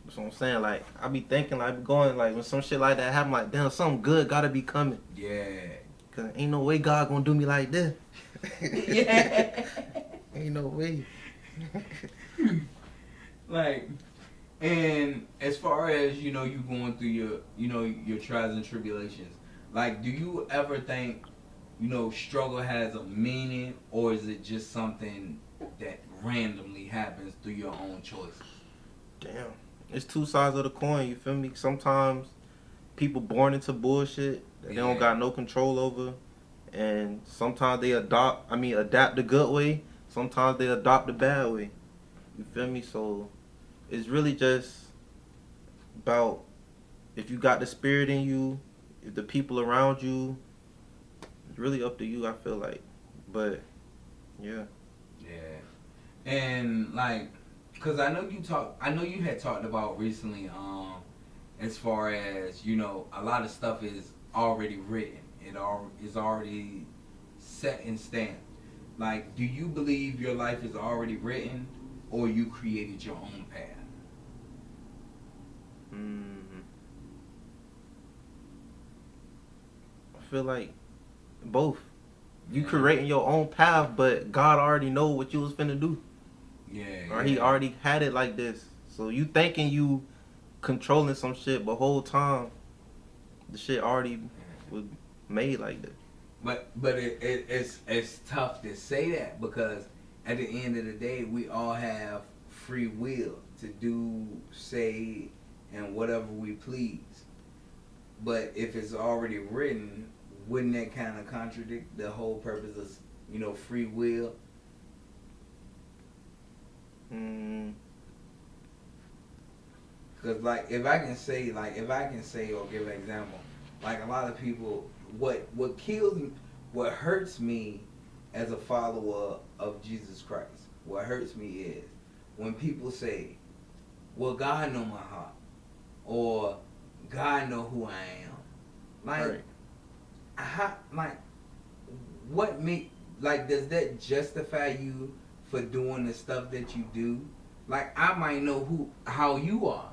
That's what I'm saying. Like, I be thinking, like, going, like, when some shit like that happen, like, damn, something good gotta be coming. Yeah. Cause ain't no way God gonna do me like this. Yeah. Ain't no way. Like, and as far as, you going through your trials and tribulations, like, do you ever think, struggle has a meaning, or is it just something that randomly happens through your own choices? Damn. It's two sides of the coin, you feel me? Sometimes people born into bullshit that they don't got no control over, and sometimes they adapt the good way, sometimes they adopt the bad way. You feel me? So it's really just about if you got the spirit in you, if the people around you, it's really up to you, I feel like. But yeah. And like, cause I know you had talked about recently, as far as, a lot of stuff is already written. It is already set in stone. Like, do you believe your life is already written, or you created your own path? I feel like both. You creating your own path, but God already know what you was finna do. Or he already had it like this. So you thinking you controlling some shit, but whole time the shit already was made like this. But it's tough to say that, because at the end of the day, we all have free will to do, say, and whatever we please. But if it's already written, wouldn't that kind of contradict the whole purpose of free will? Cause like if I can say or give an example, like a lot of people, what kills me, what hurts me as a follower of Jesus Christ, what hurts me is when people say, well, God know my heart, or God know who I am. Like, does that justify you for doing the stuff that you do? Like, I might know how you are,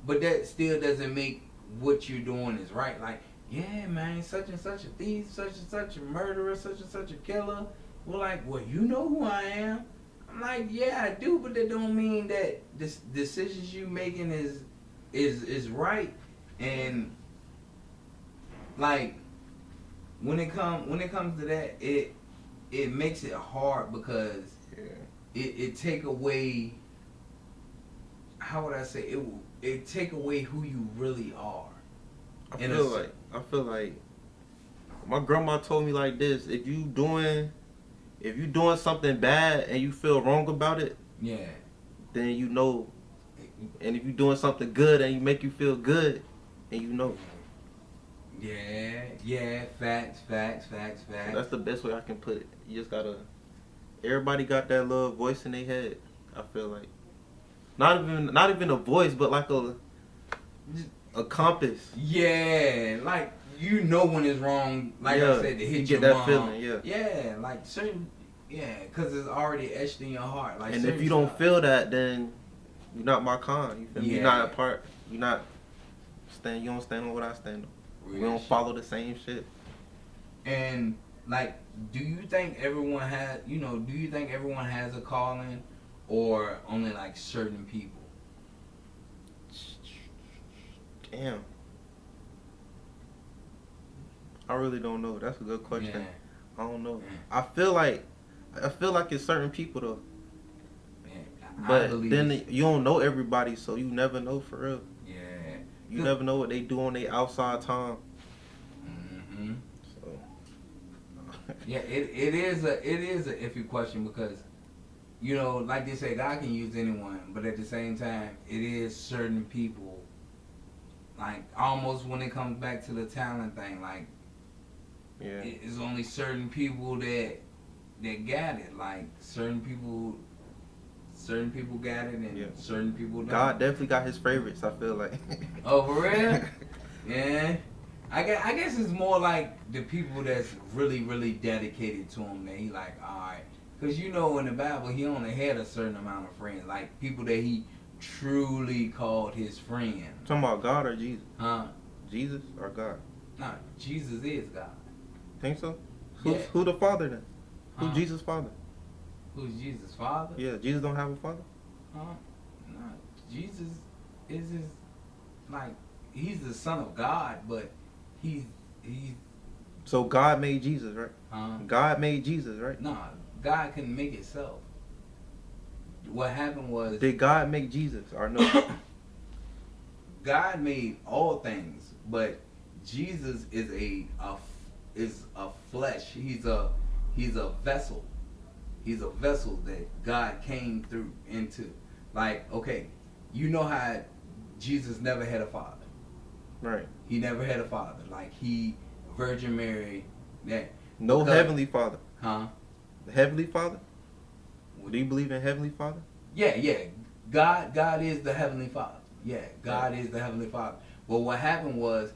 but that still doesn't make what you're doing is right. Like, yeah, man, such and such a thief, such and such a murderer, such and such a killer. Well, like, well, you know who I am. I'm like, yeah, I do, but that don't mean that this decisions you making is right. And like, when it comes to that, it makes it hard because it take away. How would I say it take away who you really are. I feel like my grandma told me like this: if you doing something bad and you feel wrong about it, yeah, then you know. And if you doing something good and you make you feel good, and you know. Yeah, facts. That's the best way I can put it. You just gotta. Everybody got that little voice in their head. I feel like not even a voice, but like a compass. Yeah, like you know when it's wrong. Like I said, to hit you get that feeling. Yeah, like certain. Yeah, because it's already etched in your heart. Like, and if you don't feel that, then you're not my con. You feel me? You're not a part. You don't stand on what I stand on. We don't follow the same shit. And like, do you think everyone has a calling, or only like certain people? Damn. I really don't know. That's a good question. Yeah. I don't know. Yeah. I feel like it's certain people though. Yeah. But then you don't know everybody, so you never know for real. Yeah. You never know what they do on their outside time. Mm-hmm. So. Yeah, it is a iffy question because, you know, like they say, God can use anyone, but at the same time, it is certain people. Like, almost when it comes back to the talent thing, like, it's only certain people that got it. Like, certain people got it, and certain people don't. God definitely got his favorites, I feel like. Oh, for real? Yeah. I guess it's more like the people that's really, really dedicated to him that he like, alright. Because you know in the Bible, he only had a certain amount of friends. Like, people that he truly called his friend. Talking about God or Jesus? Huh? Jesus or God? Nah, Jesus is God. Think so? Who the father then? Who's Jesus' father? Who's Jesus' father? Yeah, Jesus don't have a father? Nah, Jesus is he's the son of God, but he's So God made Jesus, right? God made Jesus, right? Nah, God couldn't make itself. What happened was... Did God make Jesus or no? God made all things, but Jesus is a flesh. He's a vessel. He's a vessel that God came through into. Like, okay, you know how Jesus never had a father. Right. He never had a father. Like, Virgin Mary, that... No heavenly father. Huh? The heavenly father? Do you believe in heavenly father? Yeah. God is the heavenly father. Yeah, God is the heavenly father. Well, what happened was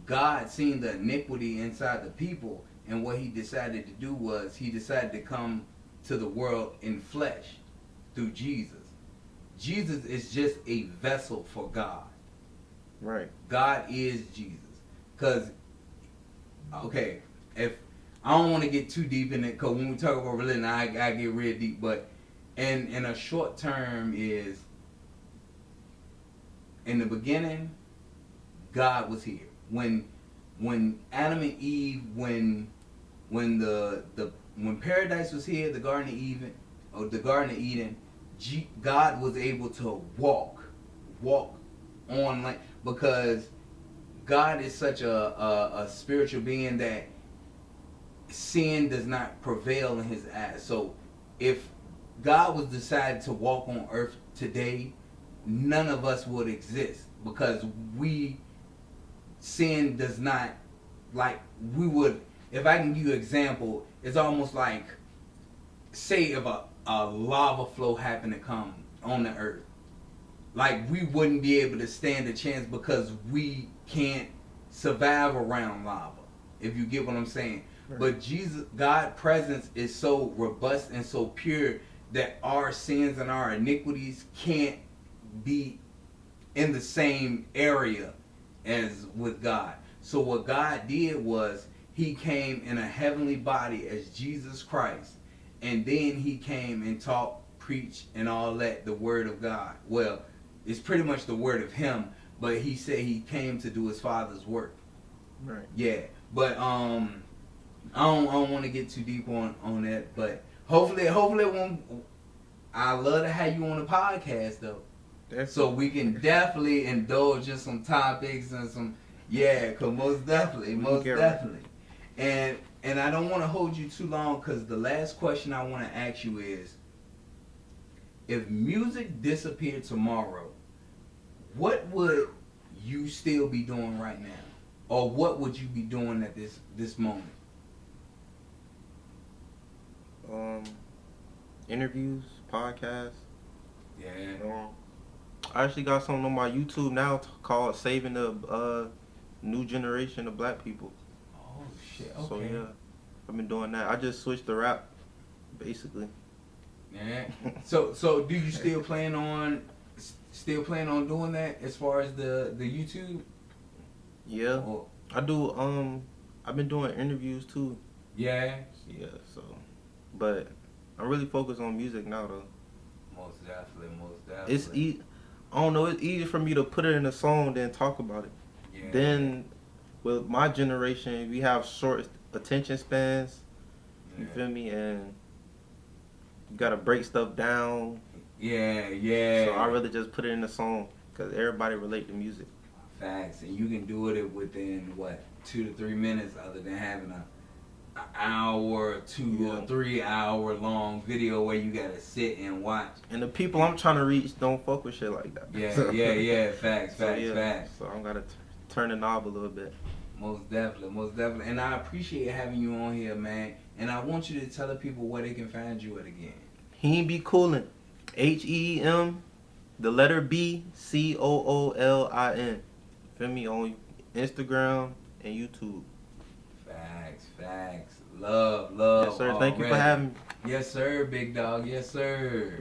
God seen the iniquity inside the people, and what he decided to do was he decided to come to the world in flesh through Jesus. Jesus is just a vessel for God. Right. God is Jesus. Because, okay, if I don't want to get too deep in it, because when we talk about religion, I get real deep, but in a short term is, in the beginning, God was here. When Adam and Eve, when paradise was here, the Garden of Eden, God was able to walk on land, because God is such a spiritual being that sin does not prevail in his eyes. So if God was decided to walk on earth today, none of us would exist, because sin does not, like, we would, if I can give you an example, it's almost like, say if a lava flow happened to come on the earth, like, we wouldn't be able to stand a chance because we can't survive around lava, if you get what I'm saying. Right. But God's presence is so robust and so pure that our sins and our iniquities can't be in the same area as with God. So what God did was he came in a heavenly body as Jesus Christ, and then he came and taught, preached, and all that, the word of God. Well, it's pretty much the word of him, but he said he came to do his Father's work. Right. Yeah, but I don't want to get too deep on that, but hopefully when I love to have you on the podcast though. Definitely. So we can definitely indulge in some topics and some, yeah, cause most definitely. And I don't want to hold you too long, because the last question I want to ask you is, if music disappeared tomorrow, what would you still be doing right now, or what would you be doing at this moment? Interviews, podcasts. Yeah. I actually got something on my YouTube now called "Saving the New Generation of Black People." Oh shit. Okay. So yeah, I've been doing that. I just switched to rap, basically. Yeah. So do you still plan on doing that as far as the YouTube? Yeah, Or, I do. I've been doing interviews too. yeah. Yeah. So, but I'm really focused on music now though. Most definitely. It's I don't know. It's easier for me to put it in a song than talk about it. Yeah. Then, with my generation, we have short attention spans. You feel me? And you gotta break stuff down. Yeah. So I rather just put it in a song because everybody relate to music. Facts, and you can do it within what 2 to 3 minutes, other than having an hour, 2 or 3 hour long video where you gotta sit and watch. And the people I'm trying to reach don't fuck with shit like that. Yeah. Facts. So I'm gotta turn the knob a little bit. Most definitely. And I appreciate having you on here, man. And I want you to tell the people where they can find you at again. Heem B Coolin, HEEM, the letter B COOLIN. Feel me, on Instagram and YouTube. Facts. Love. Yes, sir. Thank you for having me. Yes, sir, big dog. Yes, sir.